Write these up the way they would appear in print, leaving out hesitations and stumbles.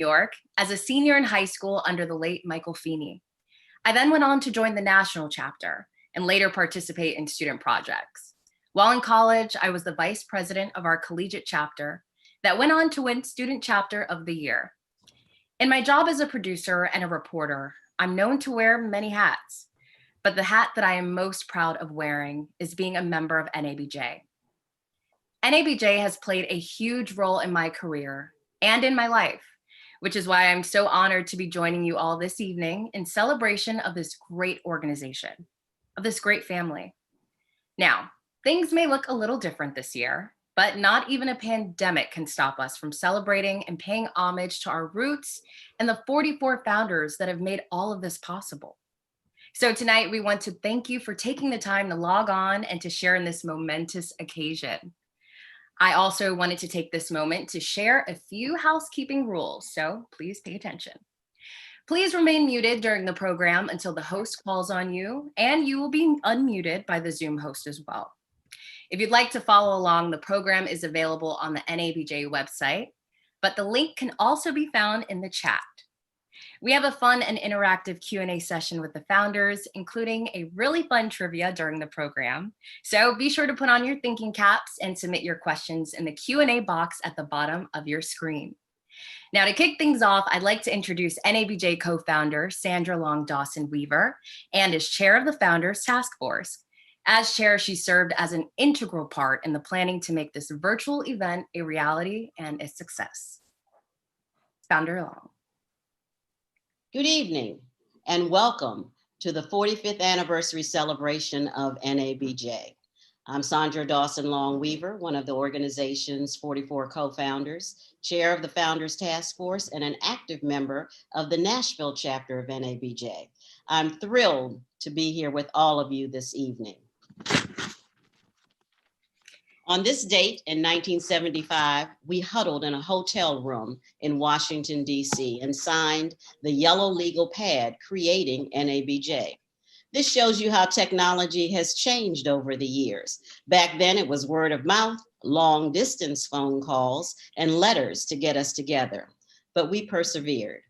York as a senior in high school under the late Michael Feeney. I then went on to join the national chapter and later participate in student projects. While in college, I was the vice president of our collegiate chapter that went on to win Student Chapter of the Year. In my job as a producer and a reporter, I'm known to wear many hats, but the hat that I am most proud of wearing is being a member of NABJ. NABJ has played a huge role in my career and in my life, which is why I'm so honored to be joining you all this evening in celebration of this great organization, of this great family. Now, things may look a little different this year, but not even a pandemic can stop us from celebrating and paying homage to our roots and the 44 founders that have made all of this possible. So tonight we want to thank you for taking the time to log on and to share in this momentous occasion. I also wanted to take this moment to share a few housekeeping rules, so please pay attention. Please remain muted during the program until the host calls on you, and you will be unmuted by the Zoom host as well. If you'd like to follow along, the program is available on the NABJ website, but the link can also be found in the chat. We have a fun and interactive Q&A session with the founders, including a really fun trivia during the program. So be sure to put on your thinking caps and submit your questions in the Q&A box at the bottom of your screen. Now, to kick things off, I'd like to introduce NABJ co-founder Sandra Long Dawson Weaver, and as chair of the Founders Task Force. As chair, she served as an integral part in the planning to make this virtual event a reality and a success. Founder Long. Good evening and welcome to the 45th anniversary celebration of NABJ. I'm Sandra Dawson Long Weaver, one of the organization's 44 co-founders, chair of the Founders Task Force, and an active member of the Nashville chapter of NABJ. I'm thrilled to be here with all of you this evening. On this date in 1975, we huddled in a hotel room in Washington, D.C. and signed the yellow legal pad creating NABJ. This shows you how technology has changed over the years. Back then it was word of mouth, long distance phone calls, and letters to get us together, but we persevered.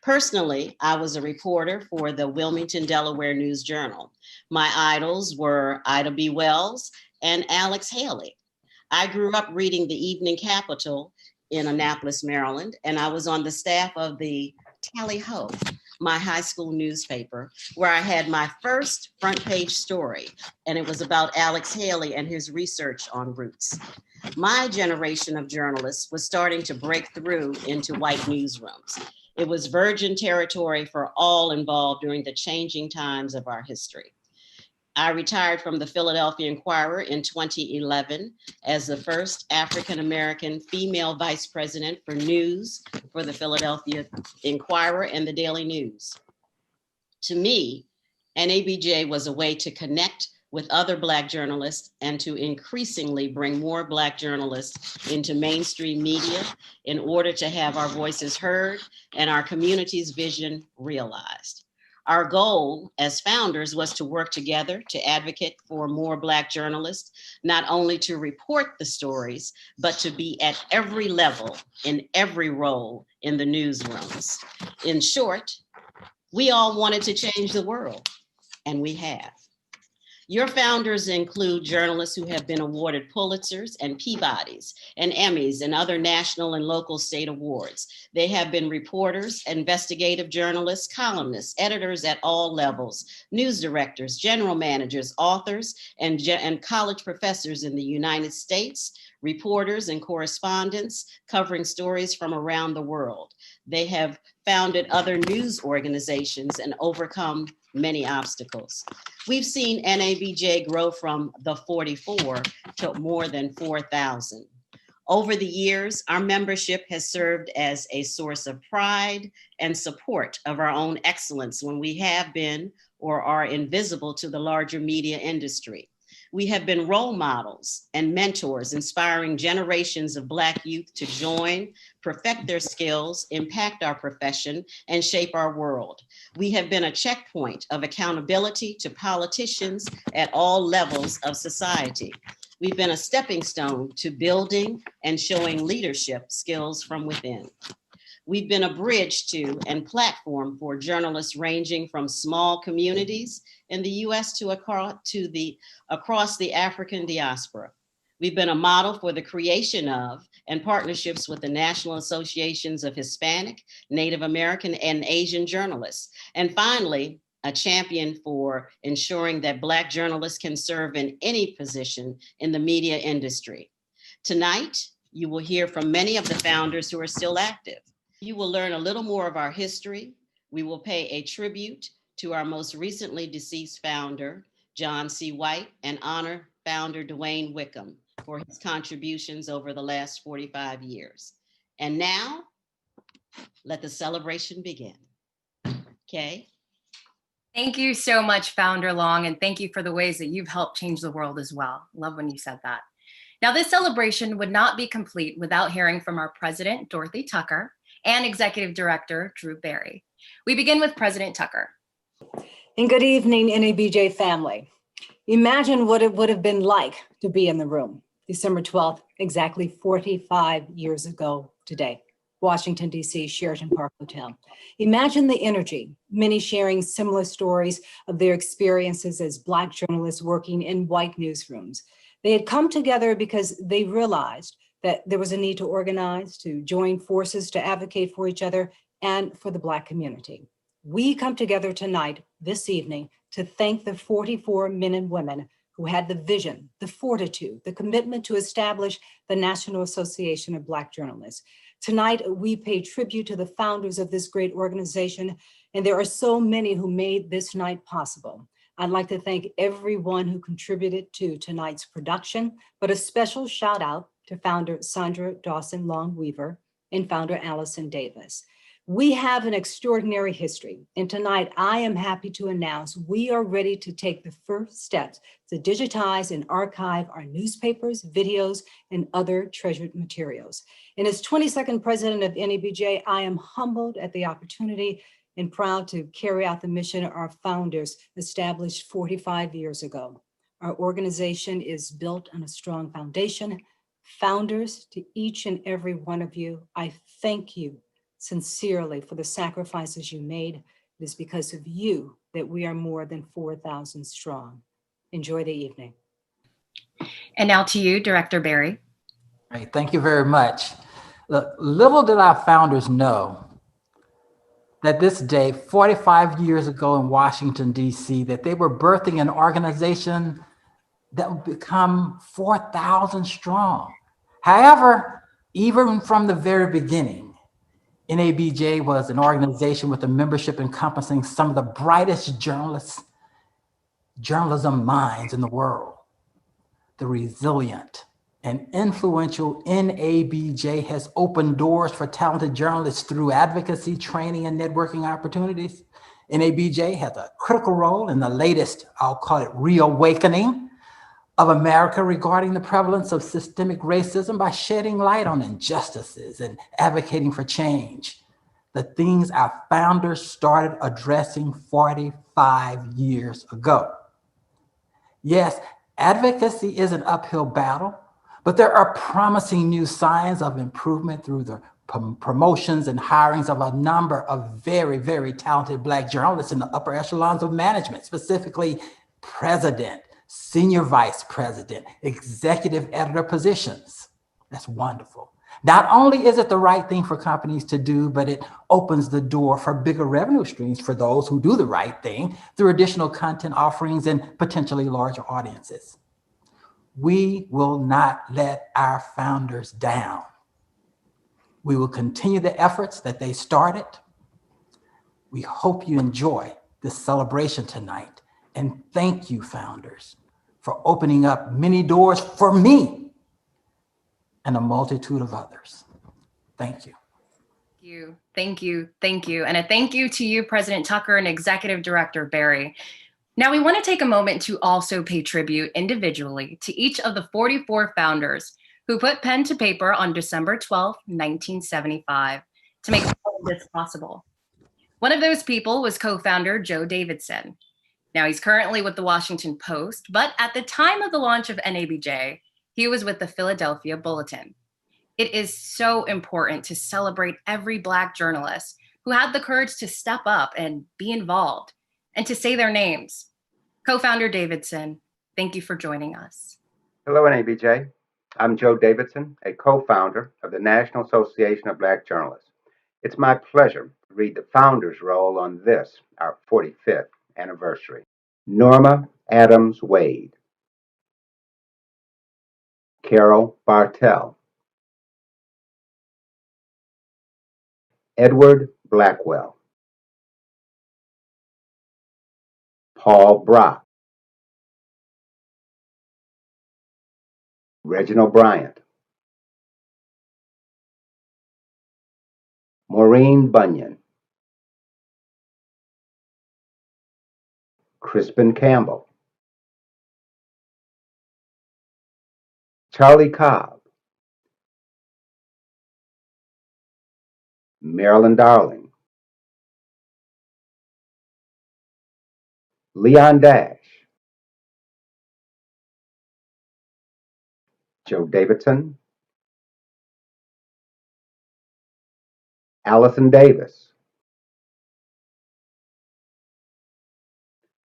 Personally, I was a reporter for the Wilmington, Delaware News Journal. My idols were Ida B. Wells and Alex Haley. I grew up reading the Evening Capital in Annapolis, Maryland, and I was on the staff of the Tally-Ho, my high school newspaper, where I had my first front page story, and it was about Alex Haley and his research on roots. My generation of journalists was starting to break through into white newsrooms. It was virgin territory for all involved during the changing times of our history. I retired from the Philadelphia Inquirer in 2011 as the first African-American female vice president for news for the Philadelphia Inquirer and the Daily News. To me, NABJ was a way to connect with other Black journalists and to increasingly bring more Black journalists into mainstream media in order to have our voices heard and our community's vision realized. Our goal as founders was to work together to advocate for more Black journalists, not only to report the stories, but to be at every level, in every role in the newsrooms. In short, we all wanted to change the world, and we have. Your founders include journalists who have been awarded Pulitzers and Peabodys and Emmys and other national and local state awards. They have been reporters, investigative journalists, columnists, editors at all levels, news directors, general managers, authors, and college professors in the United States, reporters and correspondents covering stories from around the world. They have founded other news organizations and overcome many obstacles. We've seen NABJ grow from the 44 to more than 4,000. Over the years, our membership has served as a source of pride and support of our own excellence when we have been or are invisible to the larger media industry. We have been role models and mentors, inspiring generations of Black youth to join, perfect their skills, impact our profession, and shape our world. We have been a checkpoint of accountability to politicians at all levels of society. We've been a stepping stone to building and showing leadership skills from within. We've been a bridge to and platform for journalists ranging from small communities in the US to across the African diaspora. We've been a model for the creation of and partnerships with the National Associations of Hispanic, Native American, and Asian journalists. And finally, a champion for ensuring that Black journalists can serve in any position in the media industry. Tonight, you will hear from many of the founders who are still active. You will learn a little more of our history. We will pay a tribute to our most recently deceased founder, John C. White, and honor founder DeWayne Wickham for his contributions over the last 45 years. And now, let the celebration begin. Kay? Thank you so much, Founder Long, and thank you for the ways that you've helped change the world as well. Love when you said that. Now, this celebration would not be complete without hearing from our President, Dorothy Tucker, and Executive Director, Drew Barry. We begin with President Tucker. And good evening, NABJ family. Imagine what it would have been like to be in the room, December 12th, exactly 45 years ago today, Washington, D.C., Sheraton Park Hotel. Imagine the energy, many sharing similar stories of their experiences as Black journalists working in white newsrooms. They had come together because they realized that there was a need to organize, to join forces, to advocate for each other and for the Black community. We come together tonight, this evening, to thank the 44 men and women who had the vision, the fortitude, the commitment to establish the National Association of Black Journalists. Tonight, we pay tribute to the founders of this great organization, and there are so many who made this night possible. I'd like to thank everyone who contributed to tonight's production, but a special shout out to founder Sandra Dawson Long-Weaver and founder Allison Davis. We have an extraordinary history, and tonight I am happy to announce we are ready to take the first steps to digitize and archive our newspapers, videos, and other treasured materials. And as 22nd president of NABJ, I am humbled at the opportunity and proud to carry out the mission our founders established 45 years ago. Our organization is built on a strong foundation. Founders, to each and every one of you, I thank you sincerely for the sacrifices you made. It is because of you that we are more than 4,000 strong. Enjoy the evening. And now to you, Director Barry. Great, thank you very much. Look, little did our founders know that this day, 45 years ago in Washington, D.C., that they were birthing an organization that would become 4,000 strong. However, even from the very beginning, NABJ was an organization with a membership encompassing some of the brightest journalism minds in the world. The resilient and influential NABJ has opened doors for talented journalists through advocacy, training, and networking opportunities. NABJ has a critical role in the latest, I'll call it, reawakening of America regarding the prevalence of systemic racism by shedding light on injustices and advocating for change, the things our founders started addressing 45 years ago. Yes, advocacy is an uphill battle, but there are promising new signs of improvement through the promotions and hirings of a number of very, very talented Black journalists in the upper echelons of management, specifically president, senior vice president, executive editor positions. That's wonderful. Not only is it the right thing for companies to do, but it opens the door for bigger revenue streams for those who do the right thing through additional content offerings and potentially larger audiences. We will not let our founders down. We will continue the efforts that they started. We hope you enjoy this celebration tonight. And thank you, founders, for opening up many doors for me and a multitude of others. Thank you. Thank you. And a thank you to you, President Tucker and Executive Director Barry. Now we want to take a moment to also pay tribute individually to each of the 44 founders who put pen to paper on December 12, 1975, to make all of this possible. One of those people was co-founder Joe Davidson. Now he's currently with the Washington Post, but at the time of the launch of NABJ, he was with the Philadelphia Bulletin. It is so important to celebrate every Black journalist who had the courage to step up and be involved and to say their names. Co-founder Davidson, thank you for joining us. Hello, NABJ. I'm Joe Davidson, a co-founder of the National Association of Black Journalists. It's my pleasure to read the founder's role on this, our 45th anniversary. Norma Adams-Wade, Carol Bartell, Edward Blackwell, Paul Brock, Reginald Bryant, Maureen Bunyan, Crispin Campbell, Charlie Cobb, Marilyn Darling, Leon Dash, Joe Davidson, Allison Davis,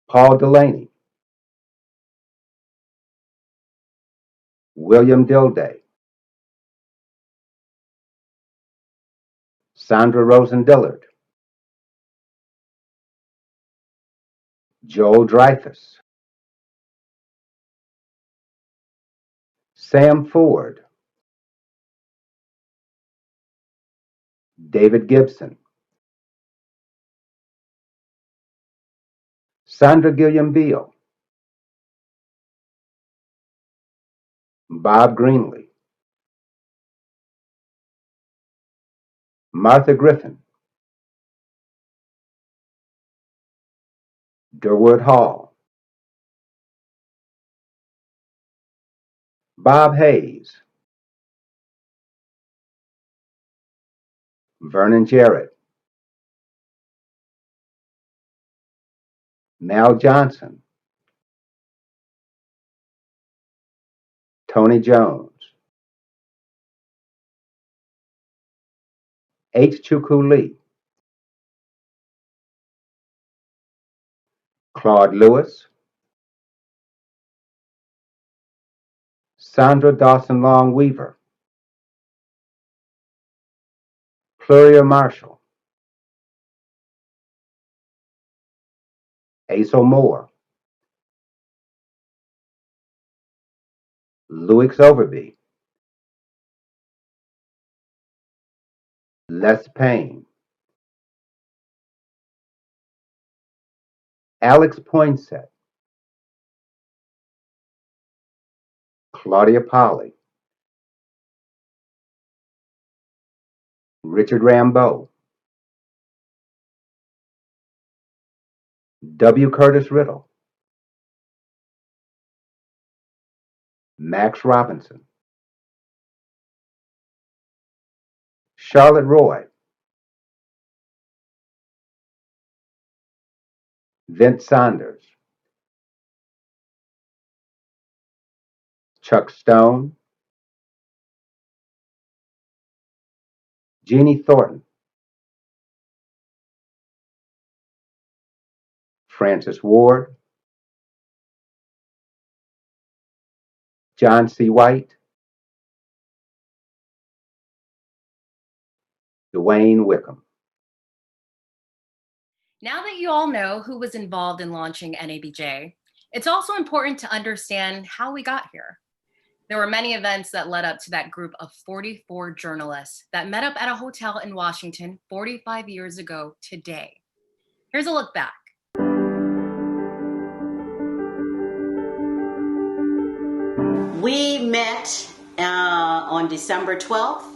Paul Delaney, William Dilday, Sandra Dillard, Joel Dreyfuss, Sam Ford, David Gibson, Sandra Gilliam-Beale, Bob Greenlee, Martha Griffin, Derwood Hall, Bob Hayes, Vernon Jarrett, Mal Johnson, Toni Jones, H. Chukwu Lee, Claude Lewis, Sandra Dawson Long Weaver, Pluria Marshall, Acel Moore, Luix Overbea, Les Payne, Alex Poinsett, Claudia Polley, Richard Rambeau, W. Curtis Riddle, Max Robinson, Charlotte Roy, Vince Saunders, Chuck Stone, Jeannye Thornton, Francis Ward, John C. White, DeWayne Wickham. Now that you all know who was involved in launching NABJ, it's also important to understand how we got here. There were many events that led up to that group of 44 journalists that met up at a hotel in Washington 45 years ago today. Here's a look back. We met on December 12th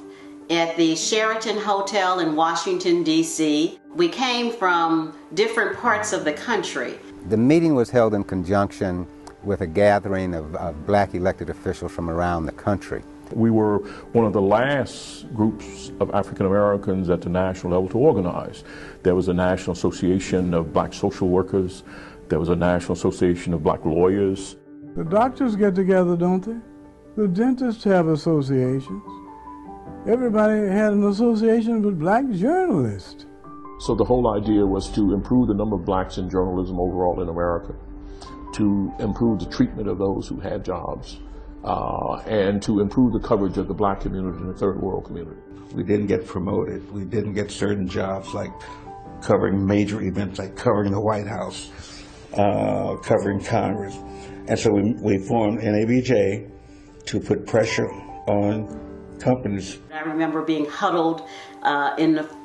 at the Sheraton Hotel in Washington, D.C. We came from different parts of the country. The meeting was held in conjunction with a gathering of black elected officials from around the country. We were one of the last groups of African Americans at the national level to organize. There was a National Association of Black Social Workers. There was a National Association of Black Lawyers. The doctors get together, don't they? The dentists have associations. everybody had an association with black journalists. So the whole idea was to improve the number of blacks in journalism overall in America, to improve the treatment of those who had jobs, and to improve the coverage of the black community and the third world community. We didn't get promoted. We didn't get certain jobs like covering major events, like covering the White House, covering Congress. And so we formed NABJ to put pressure on companies. I remember being huddled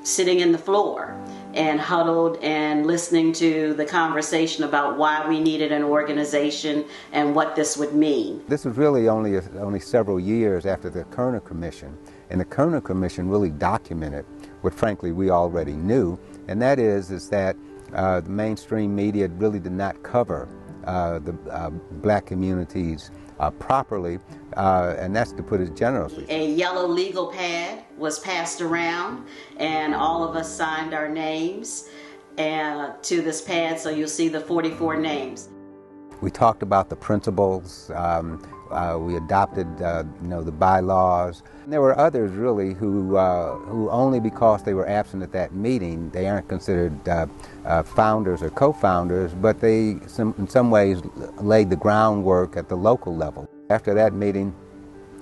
sitting in the floor and huddled and listening to the conversation about why we needed an organization and what this would mean. This was really only several years after the Kerner Commission, and the Kerner Commission really documented what frankly we already knew, and that is that the mainstream media really did not cover the black communities properly, and that's to put it generously. A yellow legal pad was passed around, and all of us signed our names to this pad, so you'll see the 44 names. We talked about the principles, we adopted the bylaws. And there were others really who only because they were absent at that meeting, they aren't considered founders or co-founders, but they in some ways laid the groundwork at the local level. After that meeting,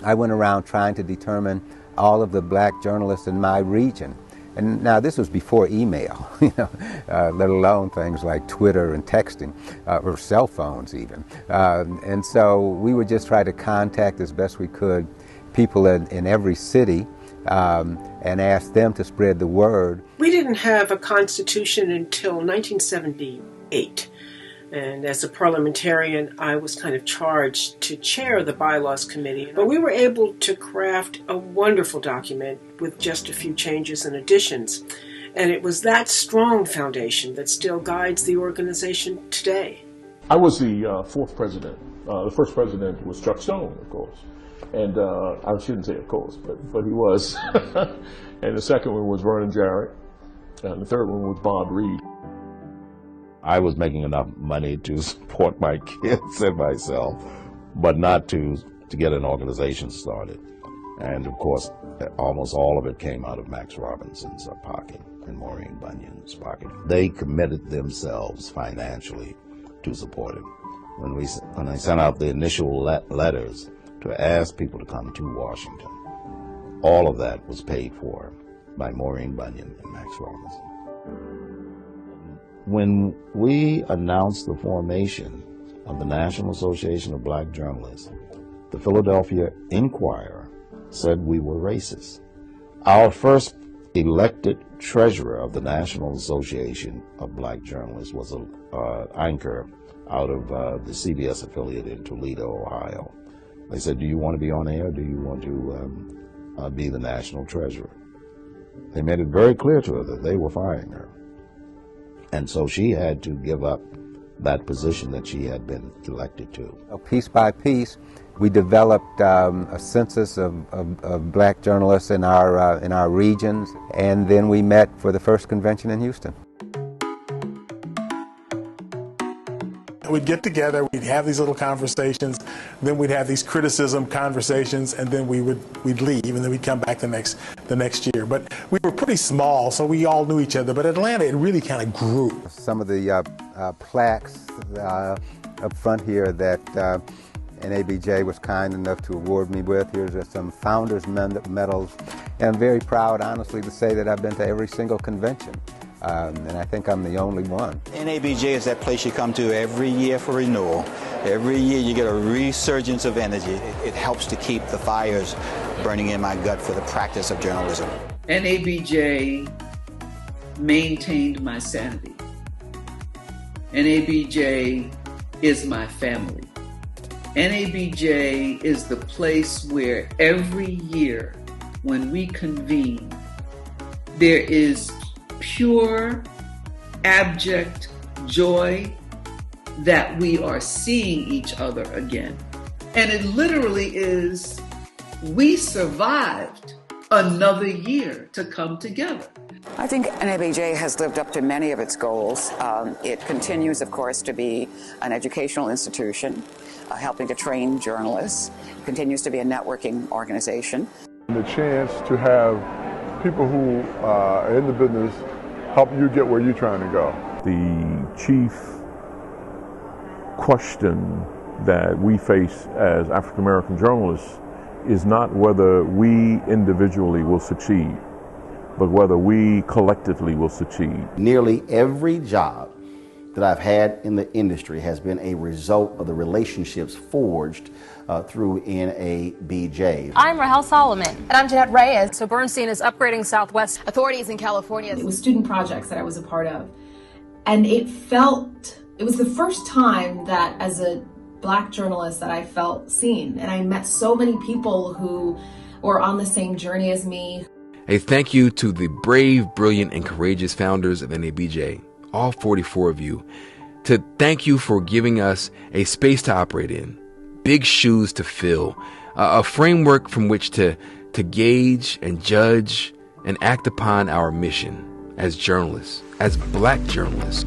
I went around trying to determine all of the black journalists in my region. And now this was before email, let alone things like Twitter and texting, or cell phones even. And so we would just try to contact as best we could people in every city and ask them to spread the word. We didn't have a constitution until 1978. And as a parliamentarian, I was kind of charged to chair the bylaws committee. But we were able to craft a wonderful document with just a few changes and additions. And it was that strong foundation that still guides the organization today. I was the fourth president. The first president was Chuck Stone, of course. And I shouldn't say of course, but he was. And the second one was Vernon Jarrett. And the third one was Bob Reed. I was making enough money to support my kids and myself, but not to get an organization started. And of course, almost all of it came out of Max Robinson's pocket and Maureen Bunyan's pocket. They committed themselves financially to support it. When I sent out the initial letters to ask people to come to Washington, all of that was paid for by Maureen Bunyan and Max Robinson. When we announced the formation of the National Association of Black Journalists, the Philadelphia Inquirer said we were racist. Our first elected treasurer of the National Association of Black Journalists was an anchor out of the CBS affiliate in Toledo, Ohio. They said, do you want to be on air, or do you want to be the national treasurer? They made it very clear to her that they were firing her. And so she had to give up that position that she had been elected to. Piece by piece, we developed a census of black journalists in our regions, and then we met for the first convention in Houston. We'd get together, we'd have these little conversations, then we'd have these criticism conversations, and then we'd leave, and then we'd come back the next year. But we were pretty small, so we all knew each other. But Atlanta, it really kind of grew. Some of the plaques up front here that NABJ was kind enough to award me with. Here's some founders medals, and I'm very proud, honestly, to say that I've been to every single convention. And I think I'm the only one. NABJ is that place you come to every year for renewal. Every year you get a resurgence of energy. It helps to keep the fires burning in my gut for the practice of journalism. NABJ maintained my sanity. NABJ is my family. NABJ is the place where every year when we convene, there is pure, abject joy that we are seeing each other again. And it literally is, we survived another year to come together. I think NABJ has lived up to many of its goals. It continues, of course, to be an educational institution, helping to train journalists. It continues to be a networking organization. The chance to have people who are in the business help you get where you're trying to go. The chief question that we face as African American journalists is not whether we individually will succeed, but whether we collectively will succeed. Nearly every job that I've had in the industry has been a result of the relationships forged through NABJ. I'm Rahel Solomon. And I'm Jeanette Reyes. So Bernstein is upgrading Southwest authorities in California. It was student projects that I was a part of. And it was the first time that as a Black journalist that I felt seen. And I met so many people who were on the same journey as me. A thank you to the brave, brilliant, and courageous founders of NABJ, all 44 of you, to thank you for giving us a space to operate in, big shoes to fill, a framework from which to gauge and judge and act upon our mission as journalists, as Black journalists.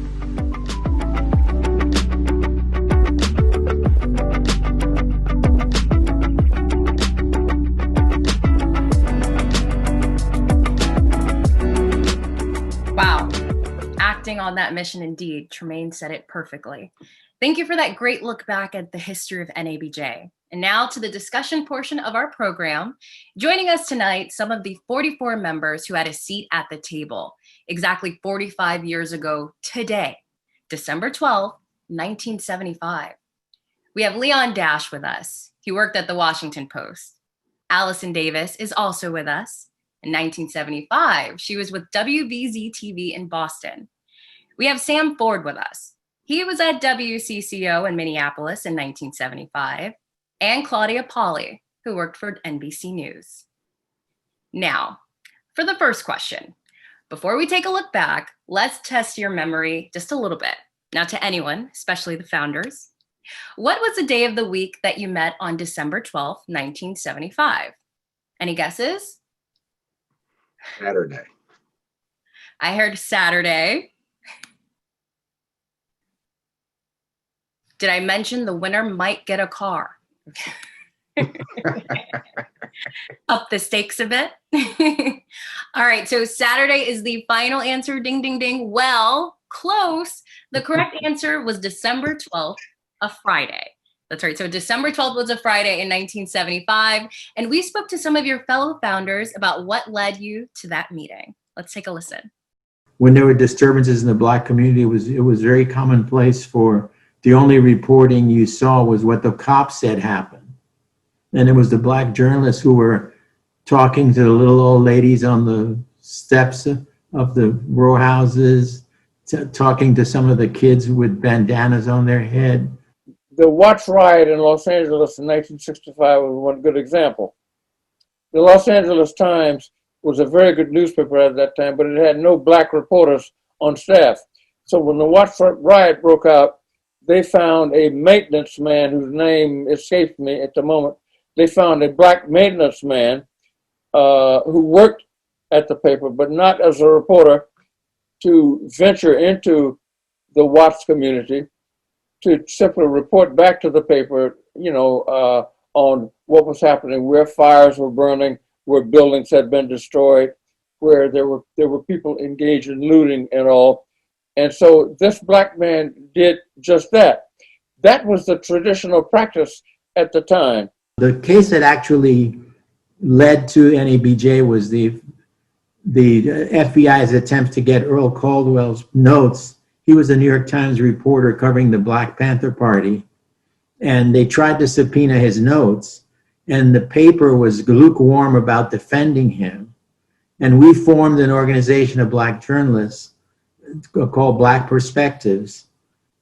Wow. Acting on that mission indeed. Tremaine said it perfectly. Thank you for that great look back at the history of NABJ. And now to the discussion portion of our program. Joining us tonight, some of the 44 members who had a seat at the table exactly 45 years ago today, December 12, 1975. We have Leon Dash with us. He worked at the Washington Post. Allison Davis is also with us. In 1975, she was with WBZ-TV in Boston. We have Sam Ford with us. He was at WCCO in Minneapolis in 1975, and Claudia Polley, who worked for NBC News. Now, for the first question. Before we take a look back, let's test your memory just a little bit. Now to anyone, especially the founders, what was the day of the week that you met on December 12th, 1975? Any guesses? Saturday. I heard Saturday. Did I mention the winner might get a car? Up the stakes a bit. All right, so Saturday is the final answer. Ding, ding, ding. Well, close. The correct answer was December 12th, a Friday. That's right. So December 12th was a Friday in 1975. And we spoke to some of your fellow founders about what led you to that meeting. Let's take a listen. When there were disturbances in the Black community, it was very commonplace for the only reporting you saw was what the cops said happened. And it was the Black journalists who were talking to the little old ladies on the steps of the row houses, talking to some of the kids with bandanas on their head. The Watts riot in Los Angeles in 1965 was one good example. The Los Angeles Times was a very good newspaper at that time, but it had no Black reporters on staff. So when the Watts riot broke out, they found a maintenance man whose name escapes me at the moment. They found a Black maintenance man who worked at the paper, but not as a reporter, to venture into the Watts community, to simply report back to the paper, on what was happening, where fires were burning, where buildings had been destroyed, where there were people engaged in looting and all. And so this Black man did just that. That was the traditional practice at the time. The case that actually led to NABJ was the FBI's attempt to get Earl Caldwell's notes. He was a New York Times reporter covering the Black Panther Party, and they tried to subpoena his notes, and the paper was lukewarm about defending him. And we formed an organization of Black journalists called Black Perspectives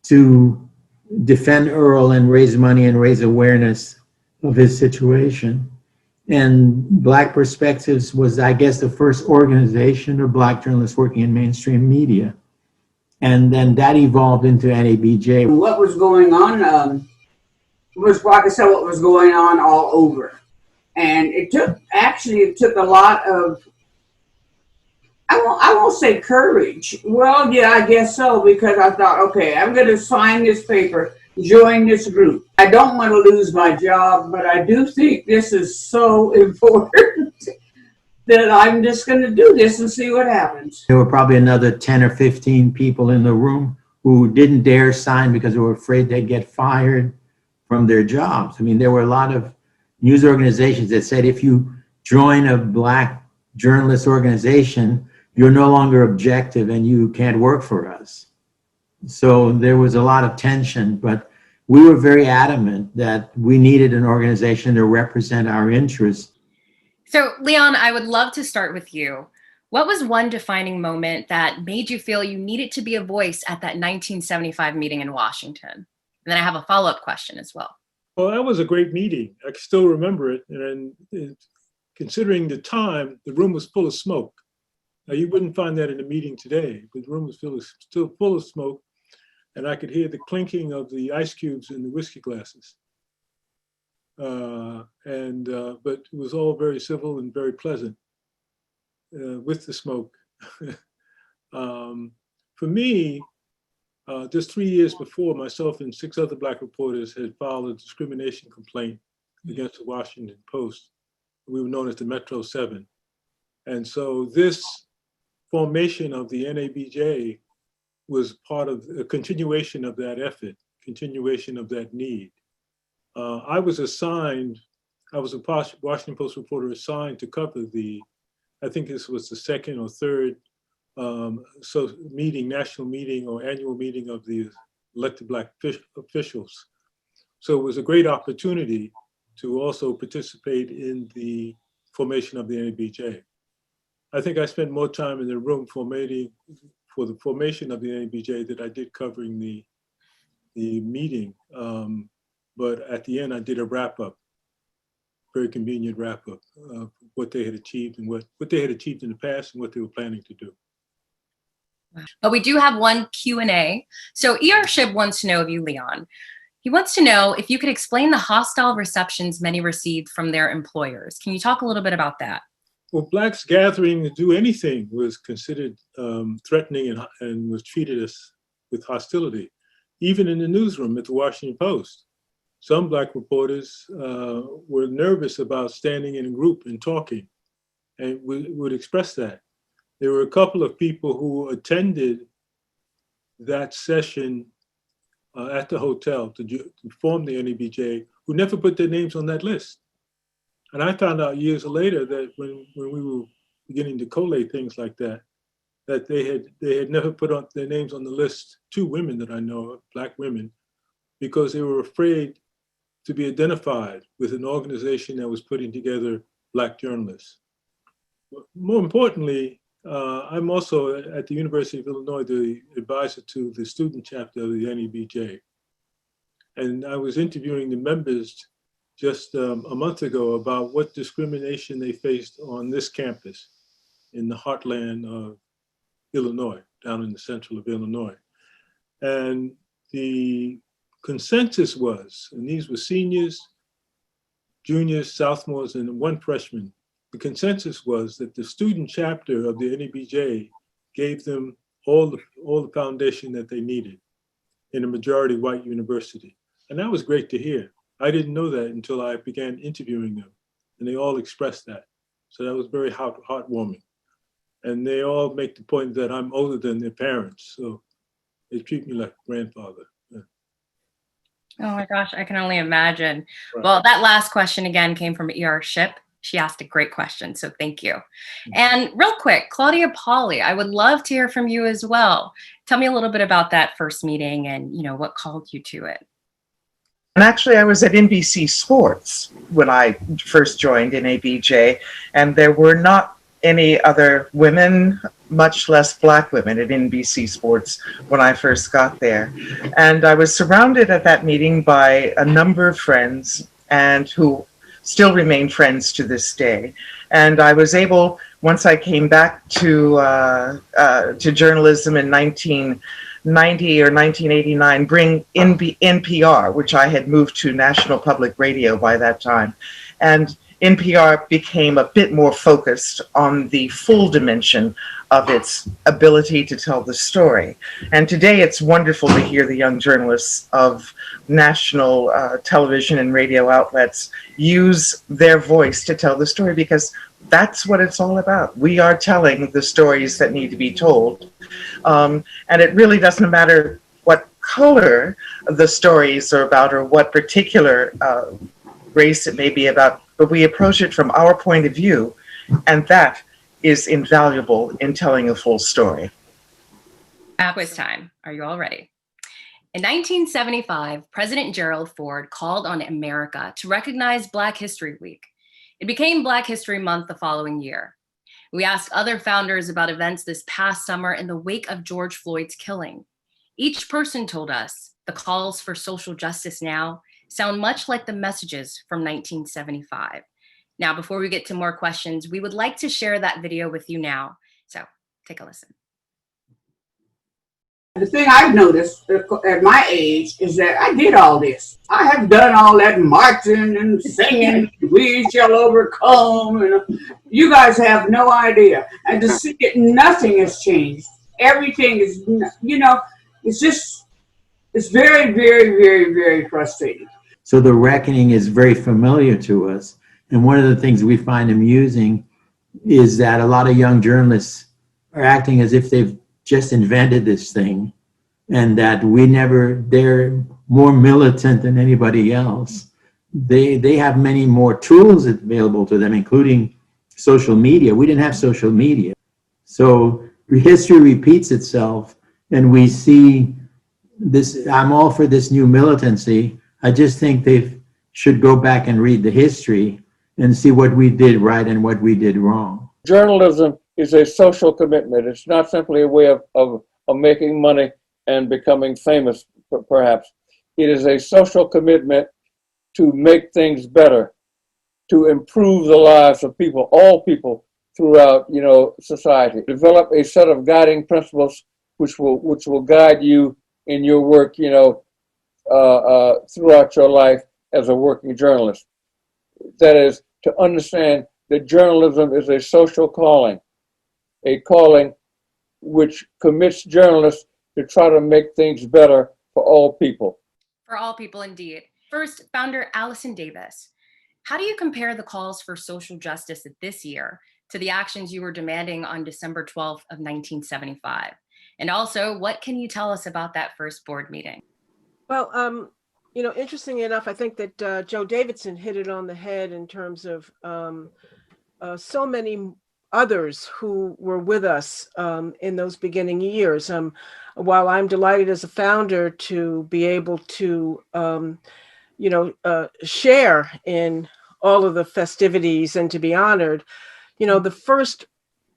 to defend Earl and raise money and raise awareness of his situation. And Black Perspectives was, I guess, the first organization of Black journalists working in mainstream media. And then that evolved into NABJ. What was going on was, like I said, what was going on all over. And it took a lot of, I won't say courage. Well, yeah, I guess so, because I thought, okay, I'm going to sign this paper join this group. I don't want to lose my job, but I do think this is so important that I'm just going to do this and see what happens. There were probably another 10 or 15 people in the room who didn't dare sign because they were afraid they'd get fired from their jobs. I mean, there were a lot of news organizations that said if you join a Black journalist organization, you're no longer objective and you can't work for us. So there was a lot of tension, but we were very adamant that we needed an organization to represent our interests. So, Leon, I would love to start with you. What was one defining moment that made you feel you needed to be a voice at that 1975 meeting in Washington? And then I have a follow-up question as well. Well, that was a great meeting. I can still remember it. And considering the time, the room was full of smoke. Now, you wouldn't find that in a meeting today, but the room was still full of smoke. And I could hear the clinking of the ice cubes in the whiskey glasses. But it was all very civil and very pleasant with the smoke. For me, just 3 years before, myself and 6 other Black reporters had filed a discrimination complaint against the Washington Post. We were known as the Metro 7. And so this formation of the NABJ was part of a continuation of that effort, continuation of that need. I was a Washington Post reporter assigned to cover I think this was the second or third national meeting or annual meeting of the elected Black officials. So it was a great opportunity to also participate in the formation of the NABJ. I think I spent more time in the room for the formation of the NABJ than I did covering the meeting. But at the end, I did a wrap-up, very convenient wrap-up of what they had achieved and what they had achieved in the past and what they were planning to do. But we do have one Q&A. So E.R. Shibb wants to know of you, Leon. He wants to know if you could explain the hostile receptions many received from their employers. Can you talk a little bit about that? Well, Blacks gathering to do anything was considered threatening and was treated as with hostility. Even in the newsroom at the Washington Post, some Black reporters were nervous about standing in a group and talking, and would express that. There were a couple of people who attended that session at the hotel to form the NABJ who never put their names on that list. And I found out years later that when we were beginning to collate things like that, that they had never put on their names on the list, 2 women that I know of, Black women, because they were afraid to be identified with an organization that was putting together Black journalists. More importantly, I'm also at the University of Illinois, the advisor to the student chapter of the NABJ. And I was interviewing the members just a month ago about what discrimination they faced on this campus in the heartland of Illinois, down in the central of Illinois. And the consensus was, and these were seniors, juniors, sophomores, and 1 freshman, the consensus was that the student chapter of the NABJ gave them all the foundation that they needed in a majority white university. And that was great to hear. I didn't know that until I began interviewing them, and they all expressed that. So that was very heartwarming. And they all make the point that I'm older than their parents, so they treat me like a grandfather. Yeah. Oh my gosh, I can only imagine. Right. Well, that last question again came from E.R. Shibb. She asked a great question, so thank you. And real quick, Claudia Polley, I would love to hear from you as well. Tell me a little bit about that first meeting and what called you to it. And actually, I was at NBC Sports when I first joined NABJ, and there were not any other women, much less Black women at NBC Sports when I first got there. And I was surrounded at that meeting by a number of friends, and who still remain friends to this day. And I was able, once I came back to journalism in 1990 or 1989, bring NPR, which I had moved to National Public Radio by that time. And NPR became a bit more focused on the full dimension of its ability to tell the story. And today it's wonderful to hear the young journalists of national television and radio outlets use their voice to tell the story, because that's what it's all about. We are telling the stories that need to be told. And it really doesn't matter what color the stories are about or what particular race it may be about, but we approach it from our point of view, and that is invaluable in telling a full story. Quiz time. Are you all ready? In 1975, President Gerald Ford called on America to recognize Black History Week. It became Black History Month the following year. We asked other founders about events this past summer in the wake of George Floyd's killing. Each person told us the calls for social justice now sound much like the messages from 1975. Now, before we get to more questions, we would like to share that video with you now. So take a listen. The thing I've noticed at my age is that I did all this. I have done all that marching and singing, we shall overcome, and you guys have no idea. And to see it, nothing has changed. Everything is, you know, it's just, it's very, very, very, very frustrating. So the reckoning is very familiar to us. And one of the things we find amusing is that a lot of young journalists are acting as if they've just invented this thing, and that they're more militant than anybody else. They have many more tools available to them, including social media. We didn't have social media. So history repeats itself, and we see this. I'm all for this new militancy. I just think they should go back and read the history and see what we did right and what we did wrong. Journalism is a social commitment. It's not simply a way of making money and becoming famous, perhaps. It is a social commitment to make things better, to improve the lives of people, all people throughout, society. Develop a set of guiding principles which will guide you in your work, throughout your life as a working journalist. That is, to understand that journalism is a social calling, a calling which commits journalists to try to make things better for all people. For all people, indeed. First, founder Allison Davis. How do you compare the calls for social justice this year to the actions you were demanding on December 12th of 1975? And also, what can you tell us about that first board meeting? Well, interestingly enough, I think that Joe Davidson hit it on the head in terms of so many others who were with us in those beginning years. While I'm delighted as a founder to be able to, share in all of the festivities and to be honored, the first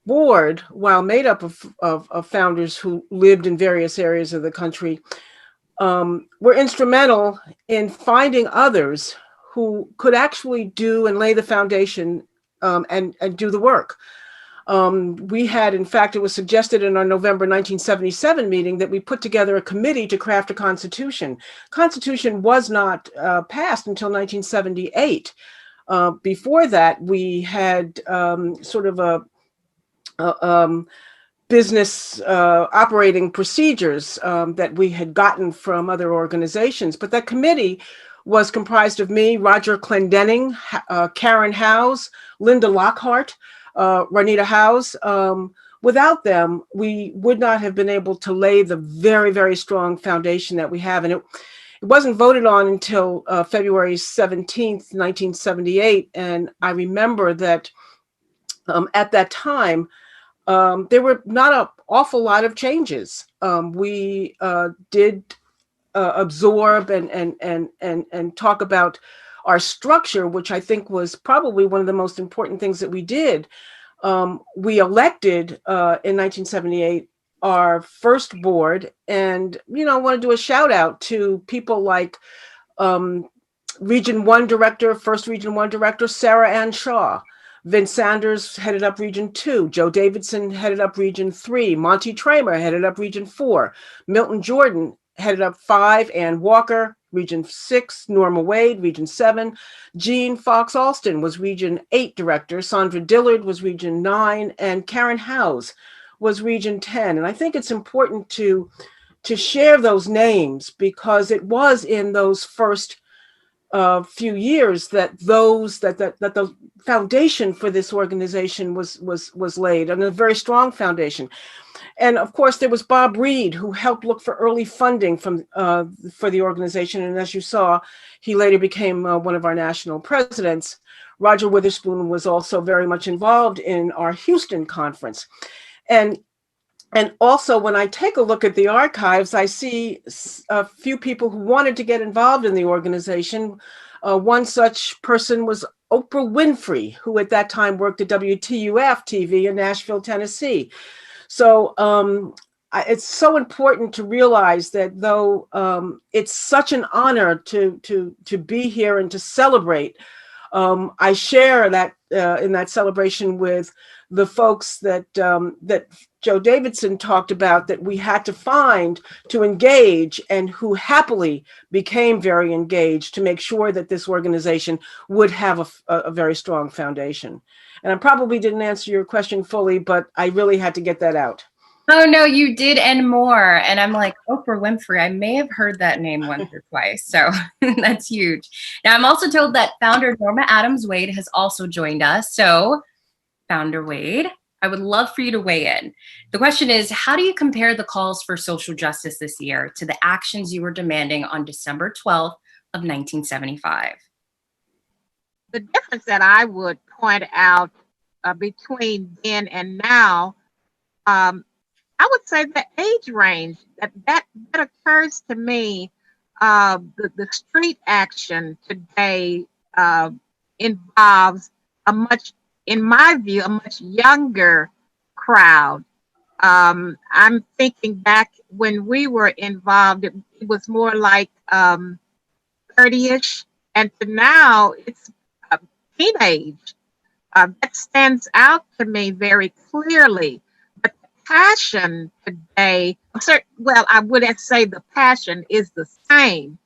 board, while made up of founders who lived in various areas of the country, were instrumental in finding others who could actually do and lay the foundation and do the work. We had, in fact, it was suggested in our November 1977 meeting that we put together a committee to craft a constitution. Constitution was not passed until 1978. Before that, we had sort of a business operating procedures that we had gotten from other organizations. But that committee was comprised of me, Roger Clendenning, Karen Howes, Linda Lockhart, Ranita Howes. Without them, we would not have been able to lay the very, very strong foundation that we have. And it wasn't voted on until February 17th, 1978. And I remember that at that time, there were not an awful lot of changes. We did absorb and talk about our structure, which I think was probably one of the most important things that we did. We elected in 1978 our first board, and I want to do a shout out to people like Region 1 Director, first Region 1 Director, Sarah Ann Shaw. Vince Sanders headed up Region 2. Joe Davidson headed up Region 3. Monty Tramer headed up Region 4. Milton Jordan headed up 5. Ann Walker, Region 6. Norma Wade, Region 7. Jean Fox Alston was Region 8 Director. Sandra Dillard was Region 9. And Karen Howes was Region 10. And I think it's important to share those names, because it was in those first few years that the foundation for this organization was laid, and a very strong foundation. And of course, there was Bob Reed, who helped look for early funding for the organization. And as you saw, he later became one of our national presidents. Roger Witherspoon was also very much involved in our Houston conference. And also, when I take a look at the archives, I see a few people who wanted to get involved in the organization. One such person was Oprah Winfrey, who at that time worked at WTUF TV in Nashville, Tennessee. So it's so important to realize that though it's such an honor to be here and to celebrate, I share that in that celebration with the folks that Joe Davidson talked about, that we had to find to engage, and who happily became very engaged to make sure that this organization would have a very strong foundation. And I probably didn't answer your question fully, but I really had to get that out. Oh, no, you did, and more. And I'm like, Oprah Winfrey, I may have heard that name once or twice. So that's huge. Now, I'm also told that founder Norma Adams-Wade has also joined us. So, Founder Wade, I would love for you to weigh in. The question is, how do you compare the calls for social justice this year to the actions you were demanding on December 12th of 1975? The difference that I would point out between then and now, I would say the age range that occurs to me. The street action today involves in my view, a much younger crowd. I'm thinking back when we were involved, it was more like 30-ish, and to now it's teenage. That stands out to me very clearly. But the passion today, well, I wouldn't say the passion is the same,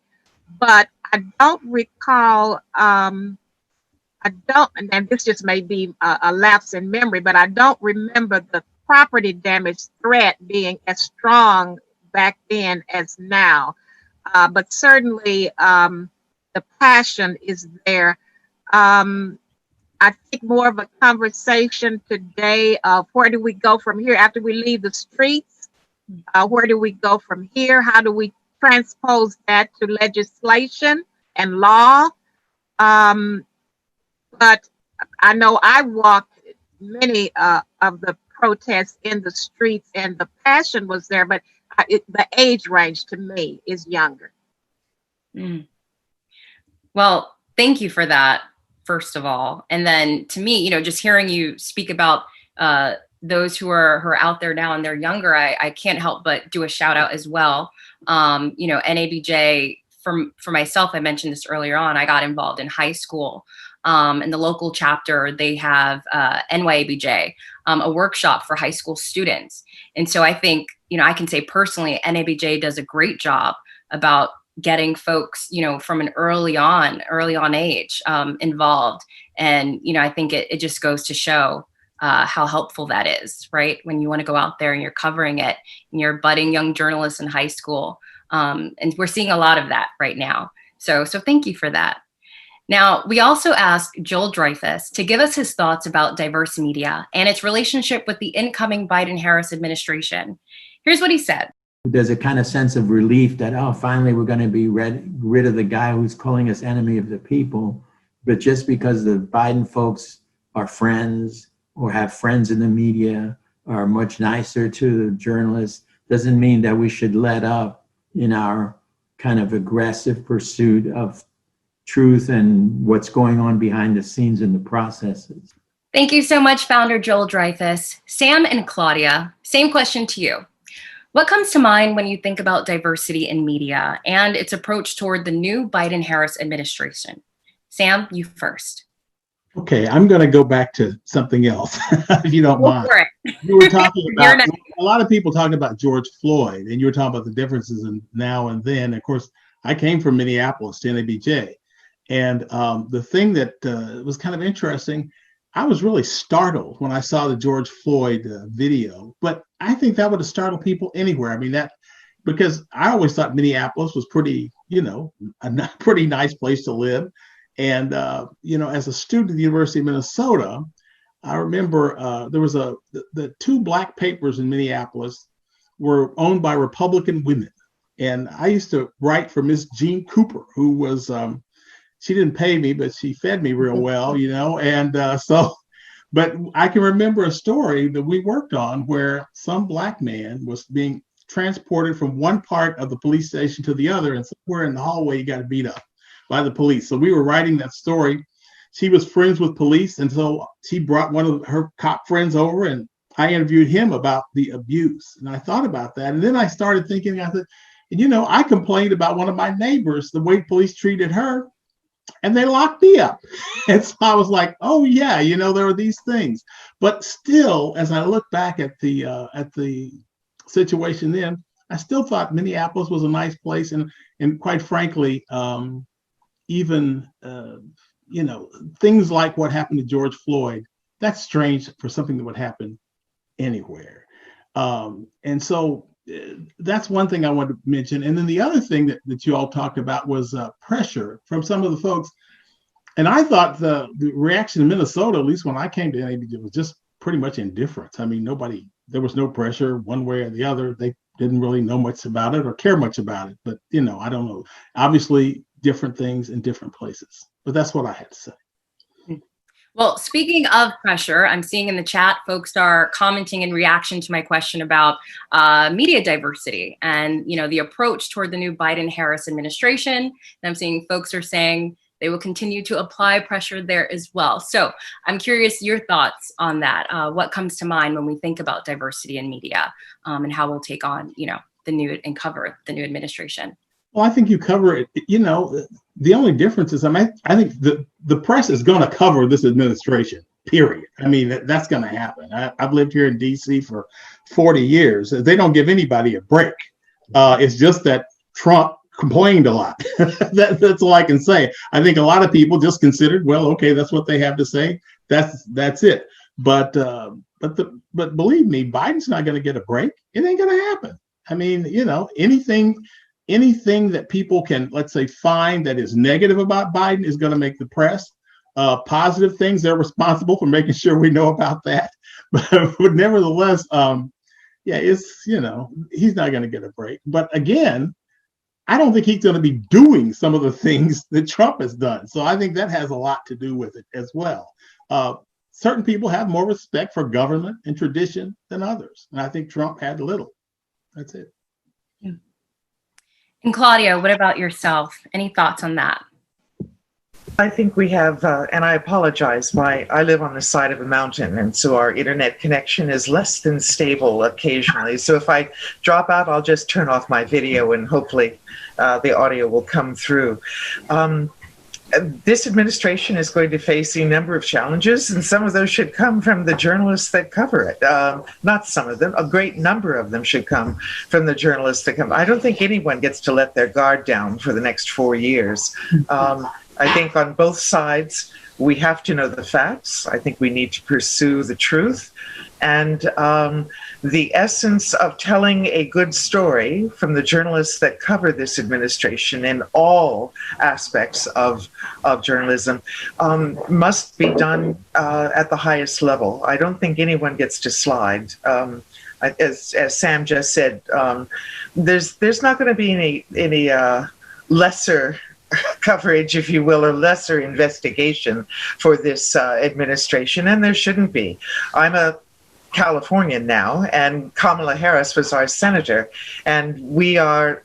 but I don't recall, and this just may be a lapse in memory, but I don't remember the property damage threat being as strong back then as now. But certainly the passion is there. I think more of a conversation today of where do we go from here after we leave the streets? Where do we go from here? How do we transpose that to legislation and law? But I know I walked many of the protests in the streets, and the passion was there, but the age range to me is younger. Mm. Well, thank you for that, first of all. And then to me, just hearing you speak about those who are out there now and they're younger, I can't help but do a shout out as well. NABJ, for myself, I mentioned this earlier on, I got involved in high school. In the local chapter, they have NYABJ, a workshop for high school students. And so I think, I can say personally, NABJ does a great job about getting folks, from an early on age involved. And, I think it just goes to show how helpful that is, right? When you want to go out there and you're covering it and you're budding young journalists in high school. And we're seeing a lot of that right now. So thank you for that. Now, we also asked Joel Dreyfuss to give us his thoughts about diverse media and its relationship with the incoming Biden-Harris administration. Here's what he said. There's a kind of sense of relief that, finally we're going to be rid of the guy who's calling us enemy of the people. But just because the Biden folks are friends or have friends in the media, are much nicer to the journalists, doesn't mean that we should let up in our kind of aggressive pursuit of truth and what's going on behind the scenes in the processes. Thank you so much, Founder Joel Dreyfuss. Sam and Claudia, same question to you. What comes to mind when you think about diversity in media and its approach toward the new Biden-Harris administration? Sam, you first. Okay, I'm going to go back to something else, if you don't mind. You were talking about, a lot of people talking about George Floyd, and you were talking about the differences in now and then. Of course, I came from Minneapolis to NABJ. And the thing that was kind of interesting, I was really startled when I saw the George Floyd video, but I think that would have startled people anywhere. I mean, because I always thought Minneapolis was pretty, a pretty nice place to live. And, as a student at the University of Minnesota, I remember there was the two black papers in Minneapolis were owned by Republican women. And I used to write for Miss Jean Cooper, who was, she didn't pay me, but she fed me real well, but I can remember a story that we worked on where some black man was being transported from one part of the police station to the other, and somewhere in the hallway he got beat up by the police. So we were writing that story. She was friends with police, and so she brought one of her cop friends over, and I interviewed him about the abuse. And I thought about that, and then I started thinking, I said, I complained about one of my neighbors, the way police treated her, and they locked me up. And so I was like, oh yeah, there are these things. But still, as I look back at the situation then, I still thought Minneapolis was a nice place, and quite frankly, even things like what happened to George Floyd, that's strange for something that would happen anywhere. And so that's one thing I wanted to mention. And then the other thing that you all talked about was pressure from some of the folks. And I thought the reaction in Minnesota, at least when I came to NABJ, was just pretty much indifference. I mean, there was no pressure one way or the other. They didn't really know much about it or care much about it. But, I don't know. Obviously, different things in different places. But that's what I had to say. Well, speaking of pressure, I'm seeing in the chat, folks are commenting in reaction to my question about media diversity and, the approach toward the new Biden-Harris administration. And I'm seeing folks are saying they will continue to apply pressure there as well. So I'm curious your thoughts on that. What comes to mind when we think about diversity in media and how we'll take on, the new and cover the new administration? Well, I think you cover it. The only difference is, I think the press is going to cover this administration, period. I mean, that's going to happen. I've lived here in D.C. for 40 years. They don't give anybody a break. It's just that Trump complained a lot. That's all I can say. I think a lot of people just considered, well, okay, that's what they have to say. That's it. But believe me, Biden's not going to get a break. It ain't going to happen. I mean, anything that people can, let's say, find that is negative about Biden is going to make the press. Positive things, they're responsible for making sure we know about that. But nevertheless, it's, he's not going to get a break. But again, I don't think he's going to be doing some of the things that Trump has done. So I think that has a lot to do with it as well. Certain people have more respect for government and tradition than others. And I think Trump had little. That's it. Yeah. And Claudia, what about yourself? Any thoughts on that? I think we have, and I apologize, I live on the side of a mountain, and so our internet connection is less than stable occasionally. So if I drop out, I'll just turn off my video and hopefully the audio will come through. This administration is going to face a number of challenges, and some of those should come from the journalists that cover it. Not some of them, a great number of them should come from the journalists that come. I don't think anyone gets to let their guard down for the next 4 years. I think on both sides, we have to know the facts. I think we need to pursue the truth. And the essence of telling a good story from the journalists that cover this administration in all aspects of journalism must be done at the highest level. I don't think anyone gets to slide. As Sam just said, there's not going to be any lesser coverage, if you will, or lesser investigation for this administration, and there shouldn't be. I'm a Californian now, and Kamala Harris was our senator, and we are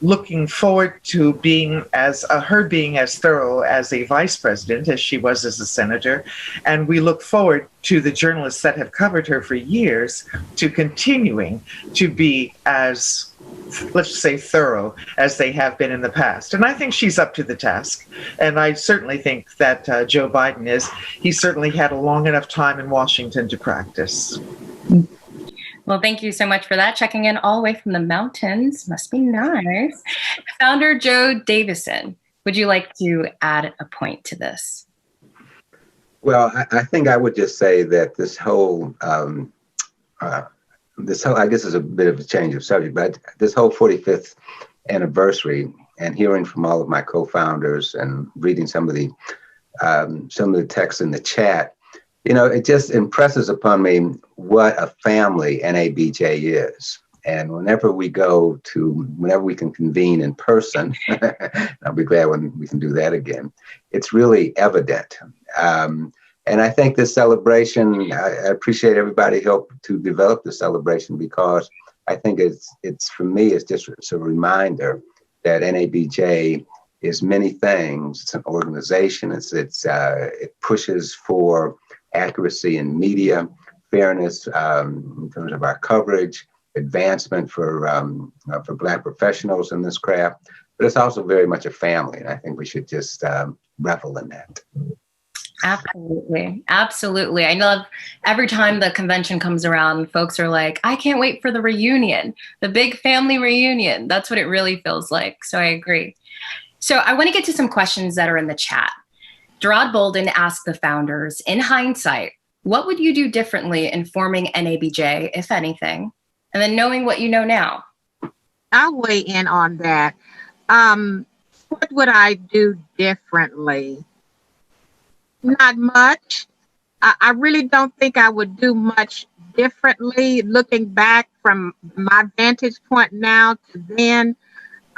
looking forward to her being as thorough as a vice president as she was as a senator, and we look forward to the journalists that have covered her for years to continuing to be as, let's say, thorough as they have been in the past. And I think she's up to the task. And I certainly think that Joe Biden is. He certainly had a long enough time in Washington to practice. Well, thank you so much for that. Checking in all the way from the mountains. Must be nice. Founder Joe Davidson, would you like to add a point to this? Well, I think I would just say that this whole, I guess is a bit of a change of subject, but this whole 45th anniversary and hearing from all of my co-founders and reading some of the texts in the chat, it just impresses upon me what a family NABJ is. And whenever we can convene in person, I'll be glad when we can do that again, it's really evident. And I think this celebration, I appreciate everybody helped to develop the celebration, because I think it's for me, it's a reminder that NABJ is many things. It's an organization. It pushes for accuracy in media, fairness in terms of our coverage, advancement for Black professionals in this craft, but it's also very much a family, and I think we should just revel in that. Absolutely. Absolutely. I love every time the convention comes around, folks are like, I can't wait for the reunion, the big family reunion. That's what it really feels like. So I agree. So I want to get to some questions that are in the chat. Gerard Bolden asked the founders, in hindsight, what would you do differently in forming NABJ, if anything? And then knowing what you know now. I'll weigh in on that. What would I do differently? Not much. I really don't think I would do much differently. Looking back from my vantage point now to then,